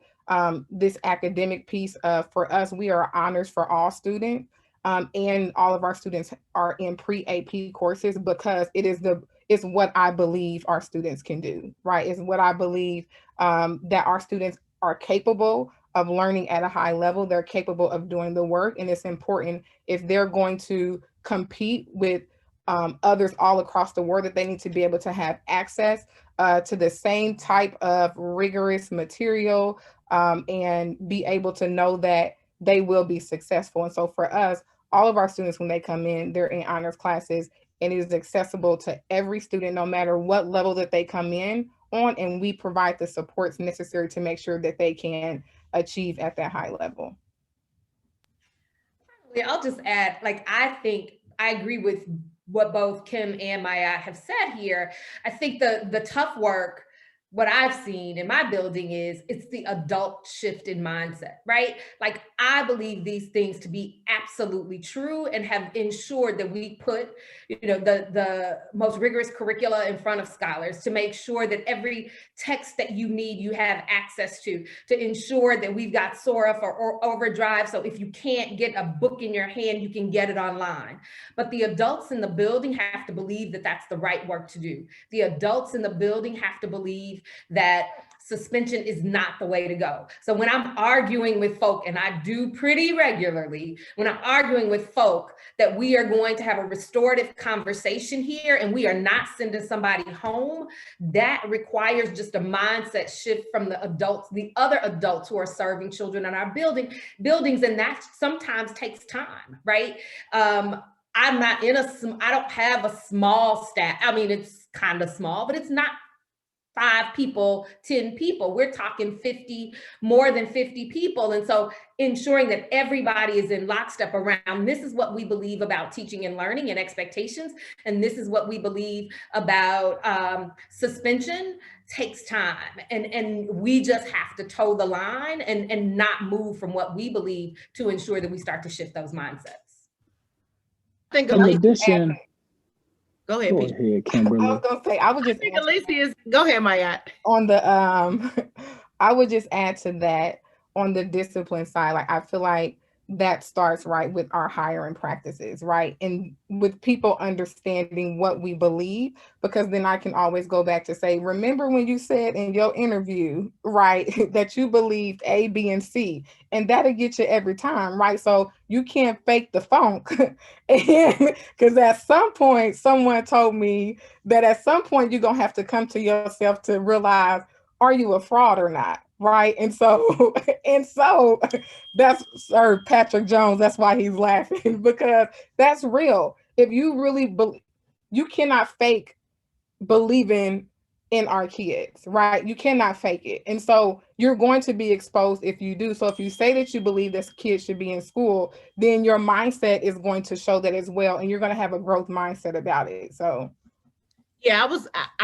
this academic piece, for us, we are honors for all students. And all of our students are in pre-AP courses because it's what I believe our students can do, right? It's what I believe that our students are capable of learning at a high level. They're capable of doing the work. And it's important, if they're going to compete with others all across the world, that they need to be able to have access to the same type of rigorous material and be able to know that they will be successful. And so for us, all of our students, when they come in, they're in honors classes, and it is accessible to every student, no matter what level that they come in on, and we provide the supports necessary to make sure that they can achieve at that high level. I'll just add, like, I think I agree with what both Kim and Maya have said here. I think the tough work what I've seen in my building is it's the adult shift in mindset, right? Like I believe these things to be absolutely true and have ensured that we put, the most rigorous curricula in front of scholars to make sure that every text that you need, you have access to ensure that we've got Sora for Overdrive. So if you can't get a book in your hand, you can get it online. But the adults in the building have to believe that that's the right work to do. The adults in the building have to believe that suspension is not the way to go. So when I'm arguing with folk, and I do pretty regularly, when I'm arguing with folk that we are going to have a restorative conversation here and we are not sending somebody home, that requires just a mindset shift from the adults, the other adults who are serving children in our buildings, and that sometimes takes time, right? I don't have a small staff. I mean, it's kind of small, but it's not 5 people, 10 people. We're talking 50, more than 50 people. And so ensuring that everybody is in lockstep around, this is what we believe about teaching and learning and expectations. And this is what we believe about suspension takes time. And we just have to toe the line and not move from what we believe to ensure that we start to shift those mindsets. I think in addition, go ahead, go ahead, Kimberly. I was gonna say, I would just think Alicia go ahead, Maya. On the I would just add to that on the discipline side, like I feel like that starts right with our hiring practices, right? And with people understanding what we believe, because then I can always go back to say, remember when you said in your interview, right, that you believed A, B, and C, and that'll get you every time, right? So you can't fake the funk. And because at some point, someone told me that at some point you're gonna have to come to yourself to realize, are you a fraud or not? Right. And so that's Sir Patrick Jones. That's why he's laughing, because that's real. If you really believe, you cannot fake believing in our kids, right? You cannot fake it. And so you're going to be exposed if you do. So if you say that you believe this kid should be in school, then your mindset is going to show that as well. And you're going to have a growth mindset about it. So yeah, I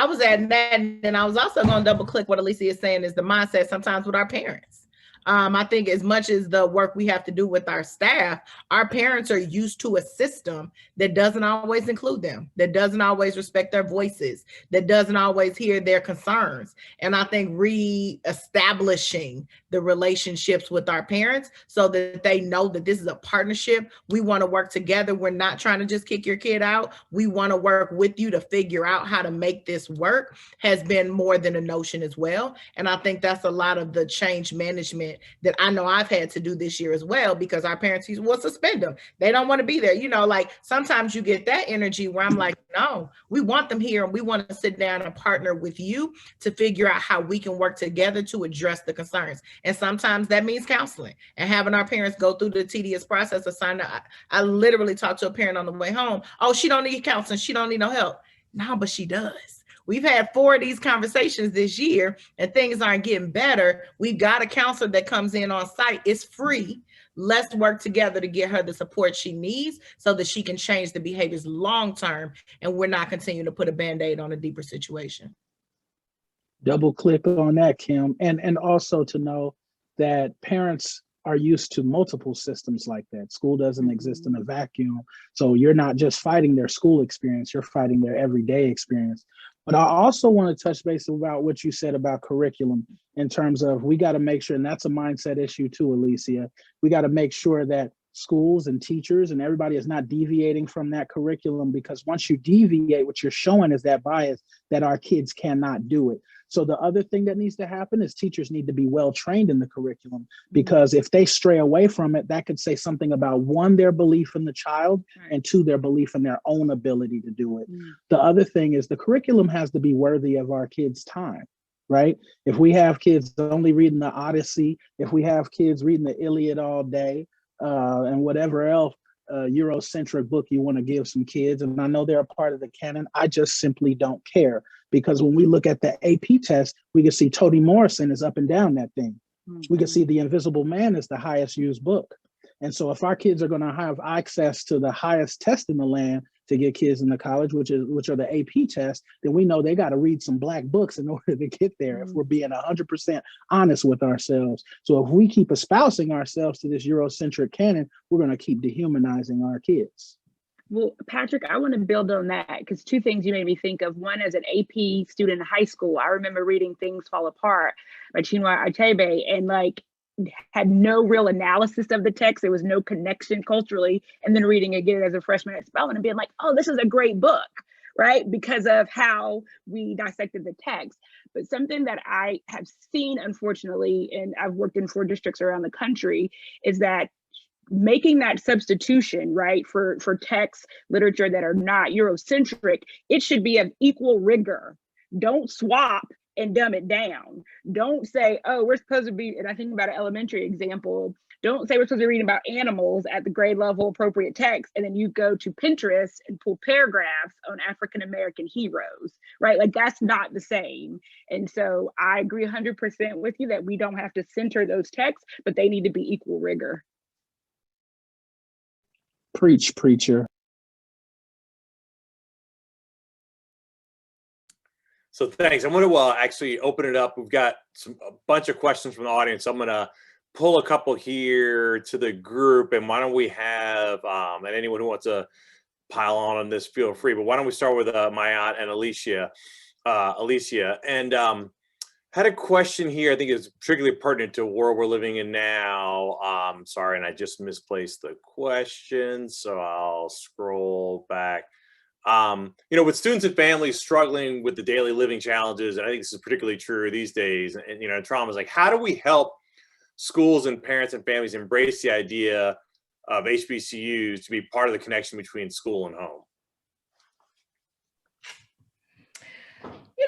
was adding that, and I was also going to double click what Alicia is saying is the mindset sometimes with our parents. I think as much as the work we have to do with our staff, our parents are used to a system that doesn't always include them, that doesn't always respect their voices, that doesn't always hear their concerns. And I think re-establishing the relationships with our parents so that they know that this is a partnership. We want to work together. We're not trying to just kick your kid out. We want to work with you to figure out how to make this work has been more than a notion as well. And I think that's a lot of the change management that I know I've had to do this year as well, because our parents will suspend them. They don't want to be there. Like sometimes you get that energy where I'm like, no, we want them here and we want to sit down and partner with you to figure out how we can work together to address the concerns. And sometimes that means counseling and having our parents go through the tedious process of signing up. I literally talked to a parent on the way home. Oh, she don't need counseling. She don't need no help. No, but she does. We've had 4 of these conversations this year and things aren't getting better. We've got a counselor that comes in on site. It's free. Let's work together to get her the support she needs so that she can change the behaviors long-term and we're not continuing to put a Band-Aid on a deeper situation. Double click on that, Kim. And also to know that parents are used to multiple systems like that. School doesn't exist in a vacuum. So you're not just fighting their school experience, you're fighting their everyday experience. But I also want to touch base about what you said about curriculum in terms of we got to make sure, and that's a mindset issue too, Alicia, we got to make sure that schools and teachers and everybody is not deviating from that curriculum, because once you deviate, what you're showing is that bias that our kids cannot do it. So the other thing that needs to happen is teachers need to be well trained in the curriculum, because if they stray away from it, that could say something about 1, their belief in the child, and 2, their belief in their own ability to do it. The other thing is the curriculum has to be worthy of our kids' time, right? If we have kids only reading the Odyssey, if we have kids reading the Iliad all day, and whatever else Eurocentric book you want to give some kids, and I know they're a part of the canon, I just simply don't care. Because when we look at the AP test, we can see Toni Morrison is up and down that thing. We can see The Invisible Man is the highest used book. And so if our kids are going to have access to the highest test in the land to get kids into college, which are the AP tests, then we know they got to read some black books in order to get there, if we're being 100% honest with ourselves. So if we keep espousing ourselves to this Eurocentric canon, we're going to keep dehumanizing our kids. Well, Patrick, I want to build on that because two things you made me think of. One, as an AP student in high school, I remember reading Things Fall Apart by Chinua Achebe and like had no real analysis of the text. There was no connection culturally. And then reading again as a freshman at Spelman and being like, oh, this is a great book, right? Because of how we dissected the text. But something that I have seen, unfortunately, and I've worked in 4 districts around the country, is that making that substitution, right, for texts, literature that are not Eurocentric, it should be of equal rigor. Don't swap and dumb it down. Don't say, oh, we're supposed to be, and I think about an elementary example, don't say we're supposed to be reading about animals at the grade level appropriate text, and then you go to Pinterest and pull paragraphs on African-American heroes, right? Like that's not the same. And so I agree 100% with you that we don't have to center those texts, but they need to be equal rigor. Preach, preacher. So thanks. I'm going to actually open it up. We've got a bunch of questions from the audience. I'm going to pull a couple here to the group, and why don't we have, and anyone who wants to pile on this, feel free, but why don't we start with my aunt and Alicia. And had a question here. I think it's particularly pertinent to the world we're living in now. Sorry, and I just misplaced the question, so I'll scroll back. With students and families struggling with the daily living challenges, and I think this is particularly true these days, and trauma is like, how do we help schools and parents and families embrace the idea of HBCUs to be part of the connection between school and home?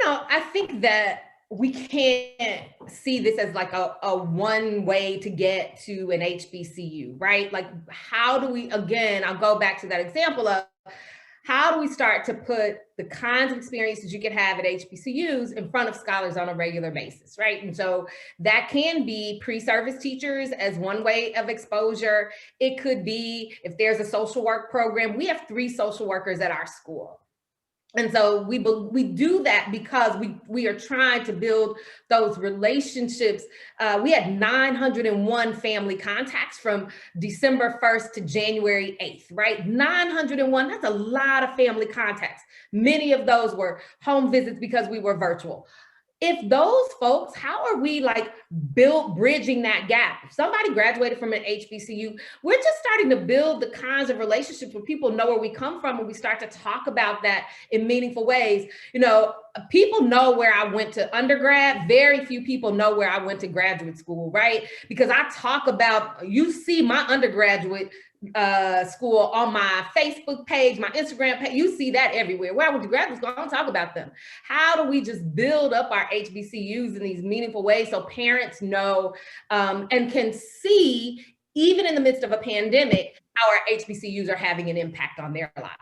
I think that we can't see this as like a one way to get to an HBCU, right? Like, how do we, again, I'll go back to that example of how do we start to put the kinds of experiences you can have at HBCUs in front of scholars on a regular basis, right? And so that can be pre-service teachers as one way of exposure. It could be, if there's a social work program, we have 3 social workers at our school. And so we do that because we are trying to build those relationships. We had 901 family contacts from December 1st to January 8th, right? 901, that's a lot of family contacts. Many of those were home visits because we were virtual. If those folks, how are we like bridging that gap? If somebody graduated from an HBCU, we're just starting to build the kinds of relationships where people know where we come from and we start to talk about that in meaningful ways. People know where I went to undergrad. Very few people know where I went to graduate school, right? Because I talk about, you see my undergraduate school on my Facebook page, my Instagram page, you see that everywhere. Where I went to graduate school, I don't talk about them. How do we just build up our HBCUs in these meaningful ways so parents know and can see, even in the midst of a pandemic, how our HBCUs are having an impact on their lives?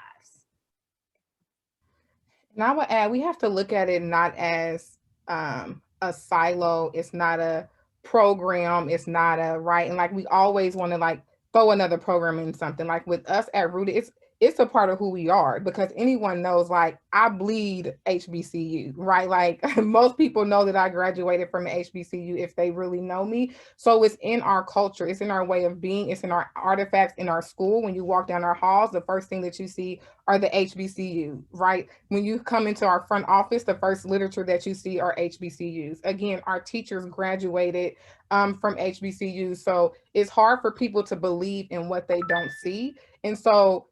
And I would add, we have to look at it not as a silo. It's not a program. It's not a right. And like, we always want to like throw another program in something. Like with us at Rooted, it's a part of who we are, because anyone knows, like, I bleed HBCU, right? Like most people know that I graduated from an HBCU if they really know me. So it's in our culture, it's in our way of being, it's in our artifacts in our school. When you walk down our halls, the first thing that you see are the HBCU, right? When you come into our front office, the first literature that you see are HBCUs. Again, our teachers graduated from HBCUs. So it's hard for people to believe in what they don't see. And so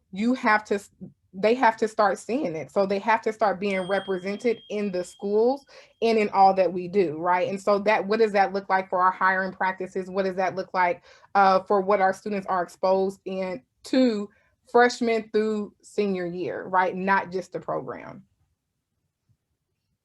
they have to start seeing it. So they have to start being represented in the schools and in all that we do, right? And so what does that look like for our hiring practices? What does that look like for what our students are exposed in to freshman through senior year, right? Not just the program.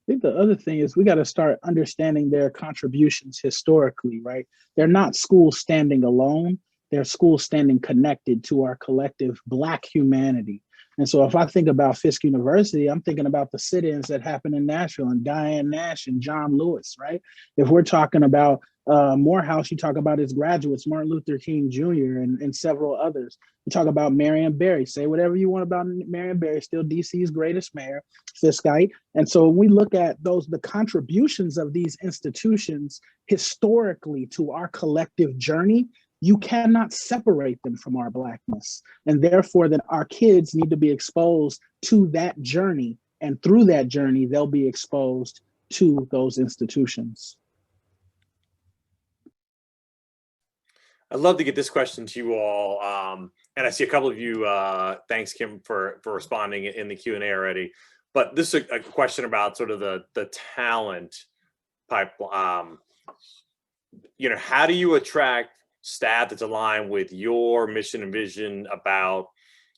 I think the other thing is we got to start understanding their contributions historically, right? They're not schools standing alone. They're schools standing connected to our collective Black humanity. And so if I think about Fisk University, I'm thinking about the sit-ins that happened in Nashville and Diane Nash and John Lewis, right? If we're talking about Morehouse, you talk about its graduates, Martin Luther King Jr. and several others. You talk about Marion Barry. Say whatever you want about Marion Barry, still DC's greatest mayor, Fiskite. And so we look at the contributions of these institutions historically to our collective journey. You cannot separate them from our Blackness. And therefore, that our kids need to be exposed to that journey. And through that journey, they'll be exposed to those institutions. I'd love to get this question to you all. And I see a couple of you, thanks, Kim, for responding in the Q&A already. But this is a question about sort of the talent pipeline. How do you attract staff that's aligned with your mission and vision about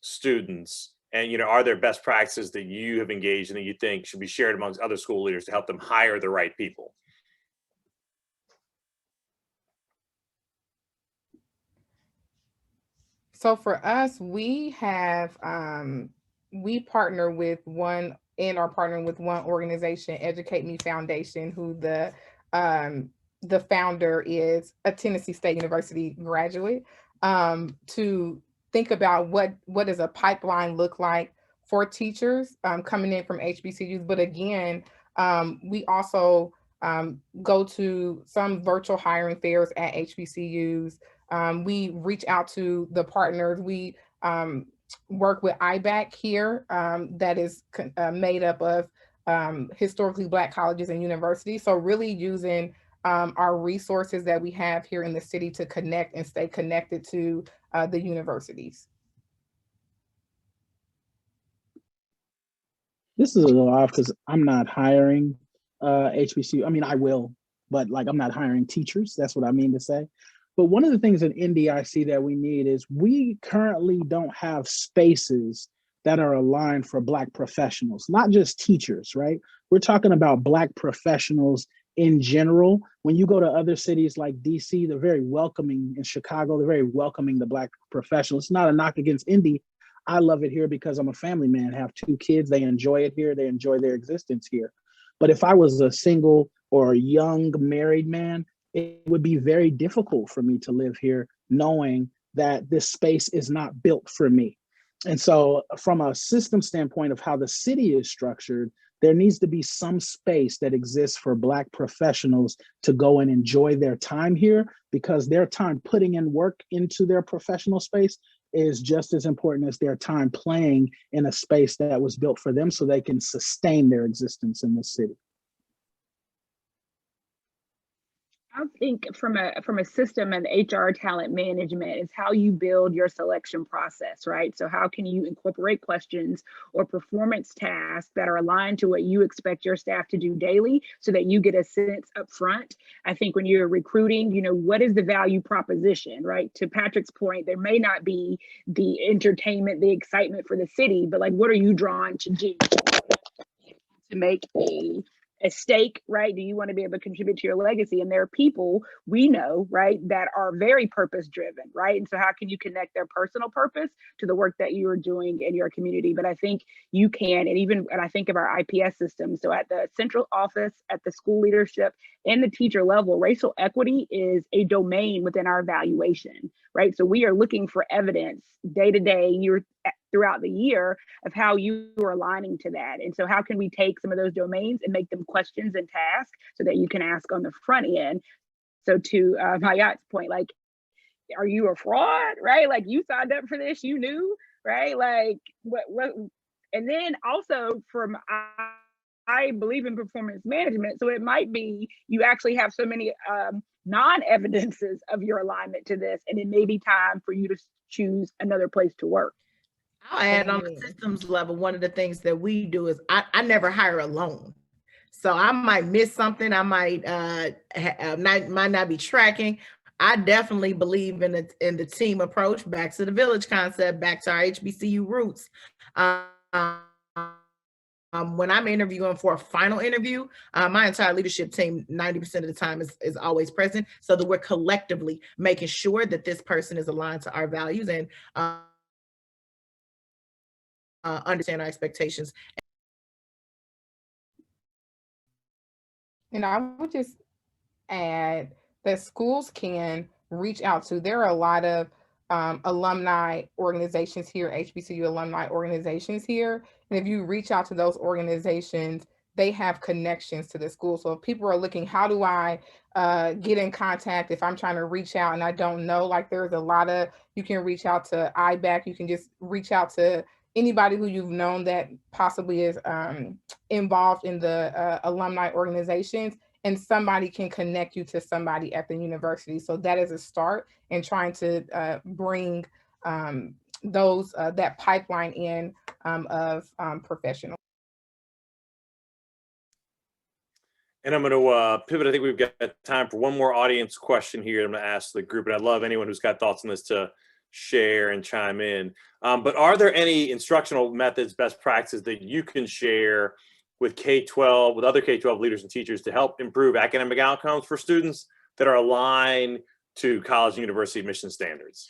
students? And, are there best practices that you have engaged in that you think should be shared amongst other school leaders to help them hire the right people? So for us, we have, we partner with one organization, Educate Me Foundation, who the founder is a Tennessee State University graduate, to think about what does a pipeline look like for teachers coming in from HBCUs. But again, we also go to some virtual hiring fairs at HBCUs. We reach out to the partners. We work with IBAC here that is made up of historically Black colleges and universities. So really using our resources that we have here in the city to connect and stay connected to the universities. This is a little off because I'm not hiring HBCU. I mean, I will, but I'm not hiring teachers. That's what I mean to say. But one of the things in Indy I see that we need is we currently don't have spaces that are aligned for Black professionals, not just teachers, right? We're talking about Black professionals in general. When you go to other cities like DC, they're very welcoming. In Chicago, they're very welcoming to Black professionals. It's not a knock against Indy. I love it here because I'm a family man, have 2 kids. They enjoy it here. They enjoy their existence here. But if I was a single or a young married man, it would be very difficult for me to live here knowing that this space is not built for me. And so from a system standpoint of how the city is structured, there needs to be some space that exists for Black professionals to go and enjoy their time here, because their time putting in work into their professional space is just as important as their time playing in a space that was built for them so they can sustain their existence in the city. I think from a system and HR talent management is how you build your selection process, right? So how can you incorporate questions or performance tasks that are aligned to what you expect your staff to do daily so that you get a sense up front? I think when you're recruiting, what is the value proposition, right? To Patrick's point, there may not be the entertainment, the excitement for the city, but what are you drawn to do to make a stake, right? Do you want to be able to contribute to your legacy? And there are people we know, right, that are very purpose driven, right? And so how can you connect their personal purpose to the work that you are doing in your community? But I think you can, and I think of our IPS system. So at the central office, at the school leadership, and the teacher level, racial equity is a domain within our evaluation, right? So we are looking for evidence day to day, throughout the year of how you are aligning to that. And so how can we take some of those domains and make them questions and tasks so that you can ask on the front end? So to Hayat's point, are you a fraud, right? You signed up for this, you knew, right? What? And then also I believe in performance management. So it might be you actually have so many non-evidences of your alignment to this, and it may be time for you to choose another place to work. I'll add on the systems level, one of the things that we do is I never hire alone. So I might miss something. I might not be tracking. I definitely believe in the team approach, back to the village concept, back to our HBCU roots. When I'm interviewing for a final interview, my entire leadership team, 90% of the time is always present, so that we're collectively making sure that this person is aligned to our values. And understand our expectations. And I would just add that schools can reach out to, there are a lot of alumni organizations here, HBCU alumni organizations here. And if you reach out to those organizations, they have connections to the school. So if people are looking, how do I get in contact if I'm trying to reach out and I don't know, like there's a lot of, you can reach out to IBAC, you can just reach out to anybody who you've known that possibly is involved in the alumni organizations, and somebody can connect you to somebody at the university. So that is a start in trying to bring that pipeline in of professionals. And I'm going to pivot. I think we've got time for one more audience question here. I'm going to ask the group, and I'd love anyone who's got thoughts on this to share and chime in. But are there any instructional methods, best practices that you can share with K-12, with other K-12 leaders and teachers to help improve academic outcomes for students that are aligned to college and university admission standards?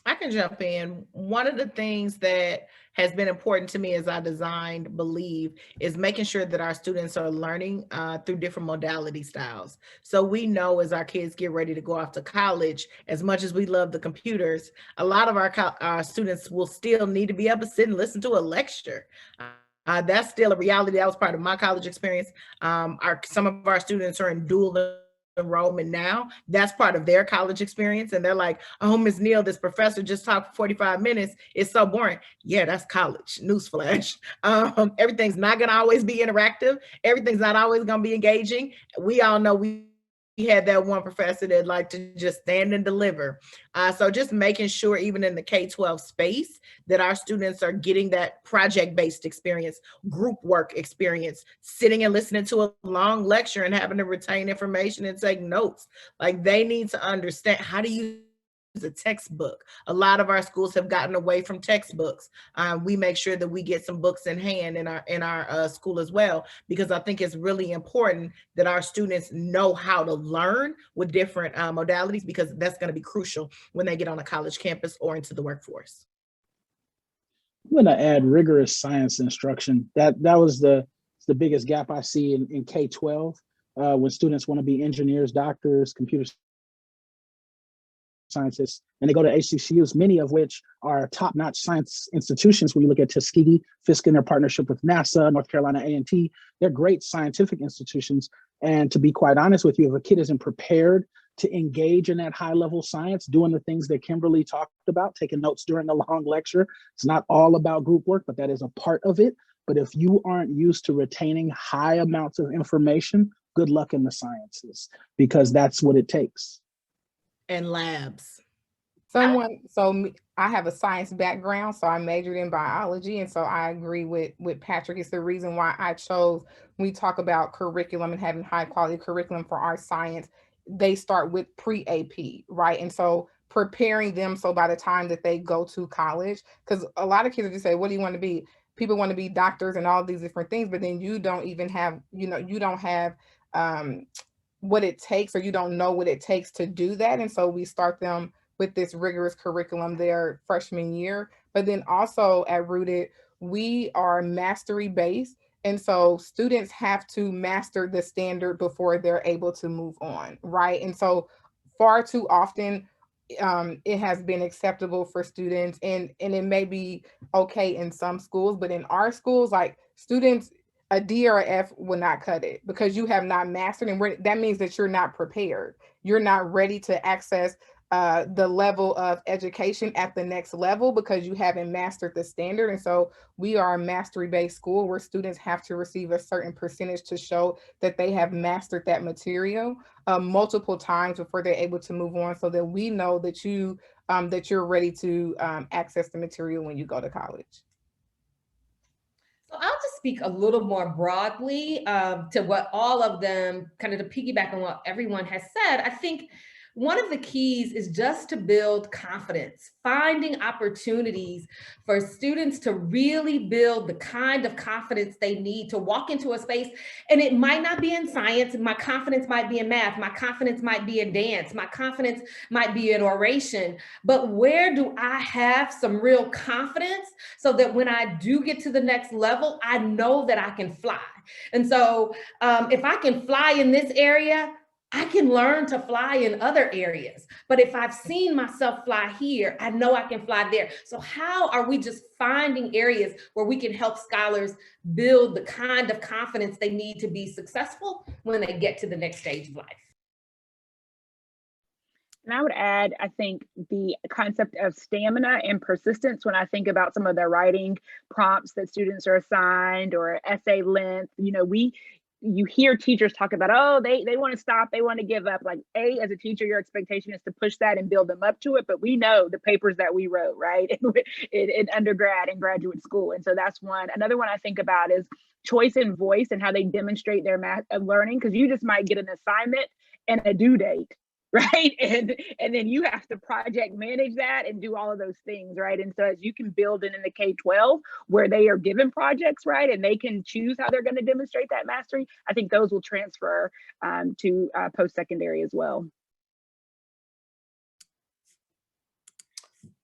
I can jump in. One of the things that has been important to me as I designed Believe is making sure that our students are learning through different modality styles. So we know as our kids get ready to go off to college, as much as we love the computers, a lot of our students will still need to be able to sit and listen to a lecture. That's still a reality. That was part of my college experience. Some of our students are in dual enrollment now. That's part of their college experience. And they're like, oh, Ms. Neal, this professor just talked for 45 minutes. It's so boring. Yeah, that's college. Newsflash. Everything's not going to always be interactive. Everything's not always going to be engaging. We all know we had that one professor that liked to just stand and deliver. So just making sure, even in the K-12 space, that our students are getting that project-based experience, group work experience, sitting and listening to a long lecture and having to retain information and take notes. Like, they need to understand how to use a textbook. A lot of our schools have gotten away from textbooks. We make sure that we get some books in hand in our school as well, because I think it's really important that our students know how to learn with different modalities, because that's going to be crucial when they get on a college campus or into the workforce. I'm going to add rigorous science instruction. That was the biggest gap I see in K-12 when students want to be engineers, doctors, computer scientists, and they go to HBCUs, many of which are top-notch science institutions. When you look at Tuskegee, Fisk in their partnership with NASA, North Carolina A&T, they're great scientific institutions. And to be quite honest with you, if a kid isn't prepared to engage in that high-level science, doing the things that Kimberly talked about, taking notes during a long lecture, it's not all about group work, but that is a part of it. But if you aren't used to retaining high amounts of information, good luck in the sciences, because that's what it takes. And labs. So I have a science background, so I majored in biology. And so I agree with Patrick. It's the reason why I chose, when we talk about curriculum and having high quality curriculum for our science, they start with pre-AP, right? And so preparing them, so by the time that they go to college, because a lot of kids just say, what do you want to be? People want to be doctors and all these different things, but then you don't even have, you don't have what it takes, or you don't know what it takes to do that. And so we start them with this rigorous curriculum their freshman year. But then also at Rooted, we are mastery based. And so students have to master the standard before they're able to move on, right? And so far too often, it has been acceptable for students, and it may be okay in some schools, but in our schools, like, students, a D or a F will not cut it, because you have not mastered, and that means that you're not prepared. You're not ready to access the level of education at the next level, because you haven't mastered the standard. And so we are a mastery-based school where students have to receive a certain percentage to show that they have mastered that material multiple times before they're able to move on, so that we know that you're ready to access the material when you go to college. So I'll just speak a little more broadly to what all of them, kind of to piggyback on what everyone has said. I think one of the keys is just to build confidence, finding opportunities for students to really build the kind of confidence they need to walk into a space. And it might not be in science. My confidence might be in math. My confidence might be in dance. My confidence might be in oration. But where do I have some real confidence so that when I do get to the next level, I know that I can fly? And so if I can fly in this area, I can learn to fly in other areas. But if I've seen myself fly here, I know I can fly there. So how are we just finding areas where we can help scholars build the kind of confidence they need to be successful when they get to the next stage of life? And I would add, I think the concept of stamina and persistence, when I think about some of the writing prompts that students are assigned or essay length, you hear teachers talk about, oh, they want to stop, they want to give up. Like, as a teacher, your expectation is to push that and build them up to it. But we know the papers that we wrote, right, in undergrad and graduate school. And so that's one. Another one I think about is choice and voice and how they demonstrate their math of learning, because you just might get an assignment and a due date, right? And then you have to project manage that and do all of those things, right? And so as you can build it in the K-12 where they are given projects, right, and they can choose how they're going to demonstrate that mastery, I think those will transfer to post-secondary as well.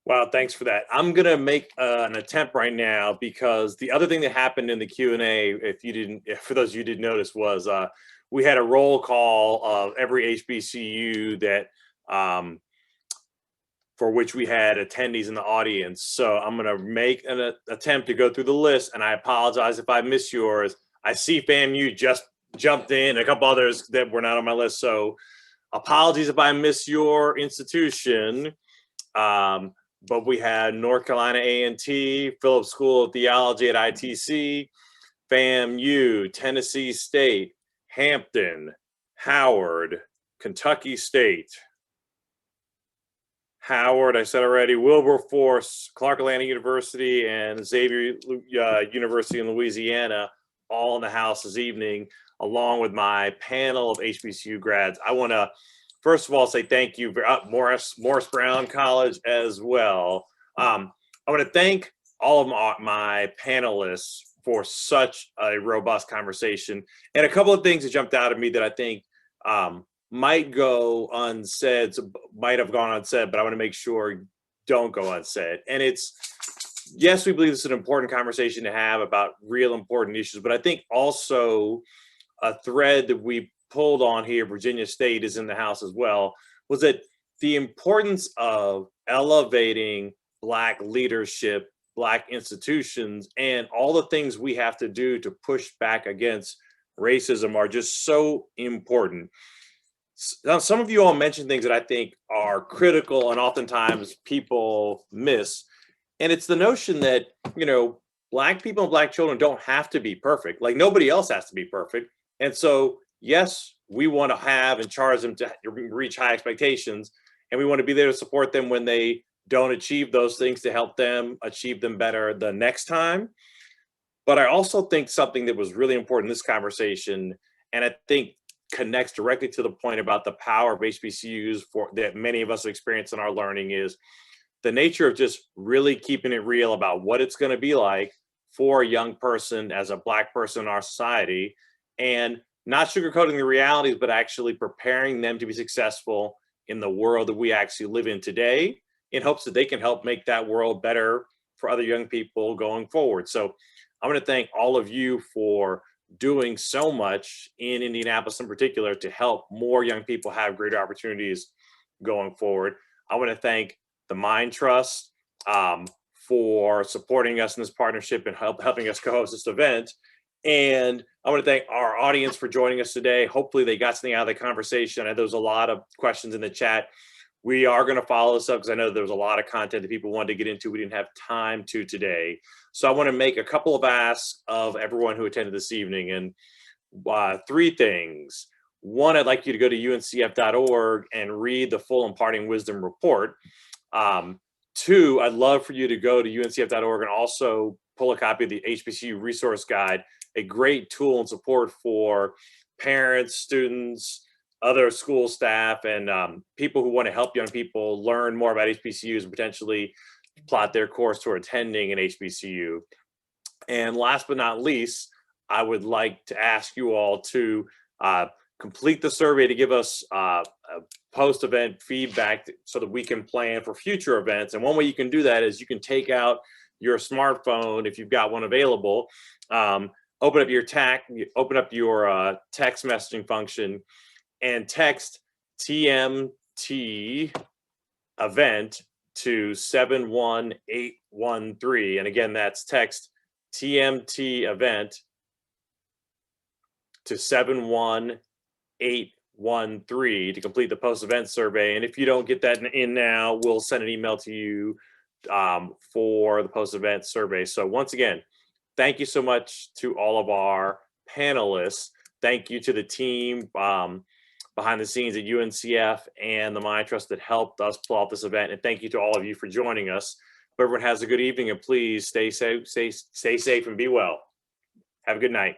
Wow, thanks for that. I'm going to make an attempt right now, because the other thing that happened in the Q&A, for those of you who didn't notice, was we had a roll call of every HBCU that for which we had attendees in the audience. So I'm going to make an attempt to go through the list, and I apologize if I miss yours. I see FAMU just jumped in, a couple others that were not on my list. So apologies if I miss your institution. But we had North Carolina A&T, Phillips School of Theology at ITC, FAMU, Tennessee State, Hampton, Howard, Kentucky State, Howard, I said already, Wilberforce, Clark Atlanta University, and Xavier University in Louisiana, all in the house this evening, along with my panel of HBCU grads. I want to, first of all, say thank you, Morris Brown College as well. I want to thank all of my panelists for such a robust conversation. And a couple of things that jumped out at me that I think might go unsaid, might have gone unsaid, but I want to make sure don't go unsaid. And it's, yes, we believe this is an important conversation to have about real important issues, but I think also a thread that we pulled on here, Virginia State is in the house as well, was that the importance of elevating Black leadership, Black institutions, and all the things we have to do to push back against racism are just so important. Now, some of you all mentioned things that I think are critical and oftentimes people miss. And it's the notion that, Black people and Black children don't have to be perfect. Like, nobody else has to be perfect. And so, yes, we want to have and charge them to reach high expectations. And we want to be there to support them when they don't achieve those things, to help them achieve them better the next time. But I also think something that was really important in this conversation, and I think connects directly to the point about the power of HBCUs that many of us experience in our learning, is the nature of just really keeping it real about what it's going to be like for a young person as a Black person in our society, and not sugarcoating the realities, but actually preparing them to be successful in the world that we actually live in today, in hopes that they can help make that world better for other young people going forward. So I want to thank all of you for doing so much in Indianapolis in particular to help more young people have greater opportunities going forward. I want to thank the Mind Trust for supporting us in this partnership and helping us co-host this event. And I want to thank our audience for joining us today. Hopefully they got something out of the conversation. There was a lot of questions in the chat. We are going to follow this up because I know there was a lot of content that people wanted to get into. We didn't have time to today. So I want to make a couple of asks of everyone who attended this evening, and 3 things. 1, I'd like you to go to uncf.org and read the full Imparting Wisdom report. 2, I'd love for you to go to uncf.org and also pull a copy of the HBCU resource guide, a great tool and support for parents, students, other school staff and people who want to help young people learn more about HBCUs and potentially plot their course toward attending an HBCU. And last but not least, I would like to ask you all to complete the survey to give us post-event feedback so that we can plan for future events. And one way you can do that is you can take out your smartphone, if you've got one available, open up your text messaging function and text TMT event to 71813. And again, that's text TMT event to 71813 to complete the post-event survey. And if you don't get that in now, we'll send an email to you for the post-event survey. So once again, thank you so much to all of our panelists. Thank you to the team behind the scenes at UNCF and the Mind Trust that helped us pull off this event. And thank you to all of you for joining us. Hope everyone has a good evening, and please stay safe and be well. Have a good night.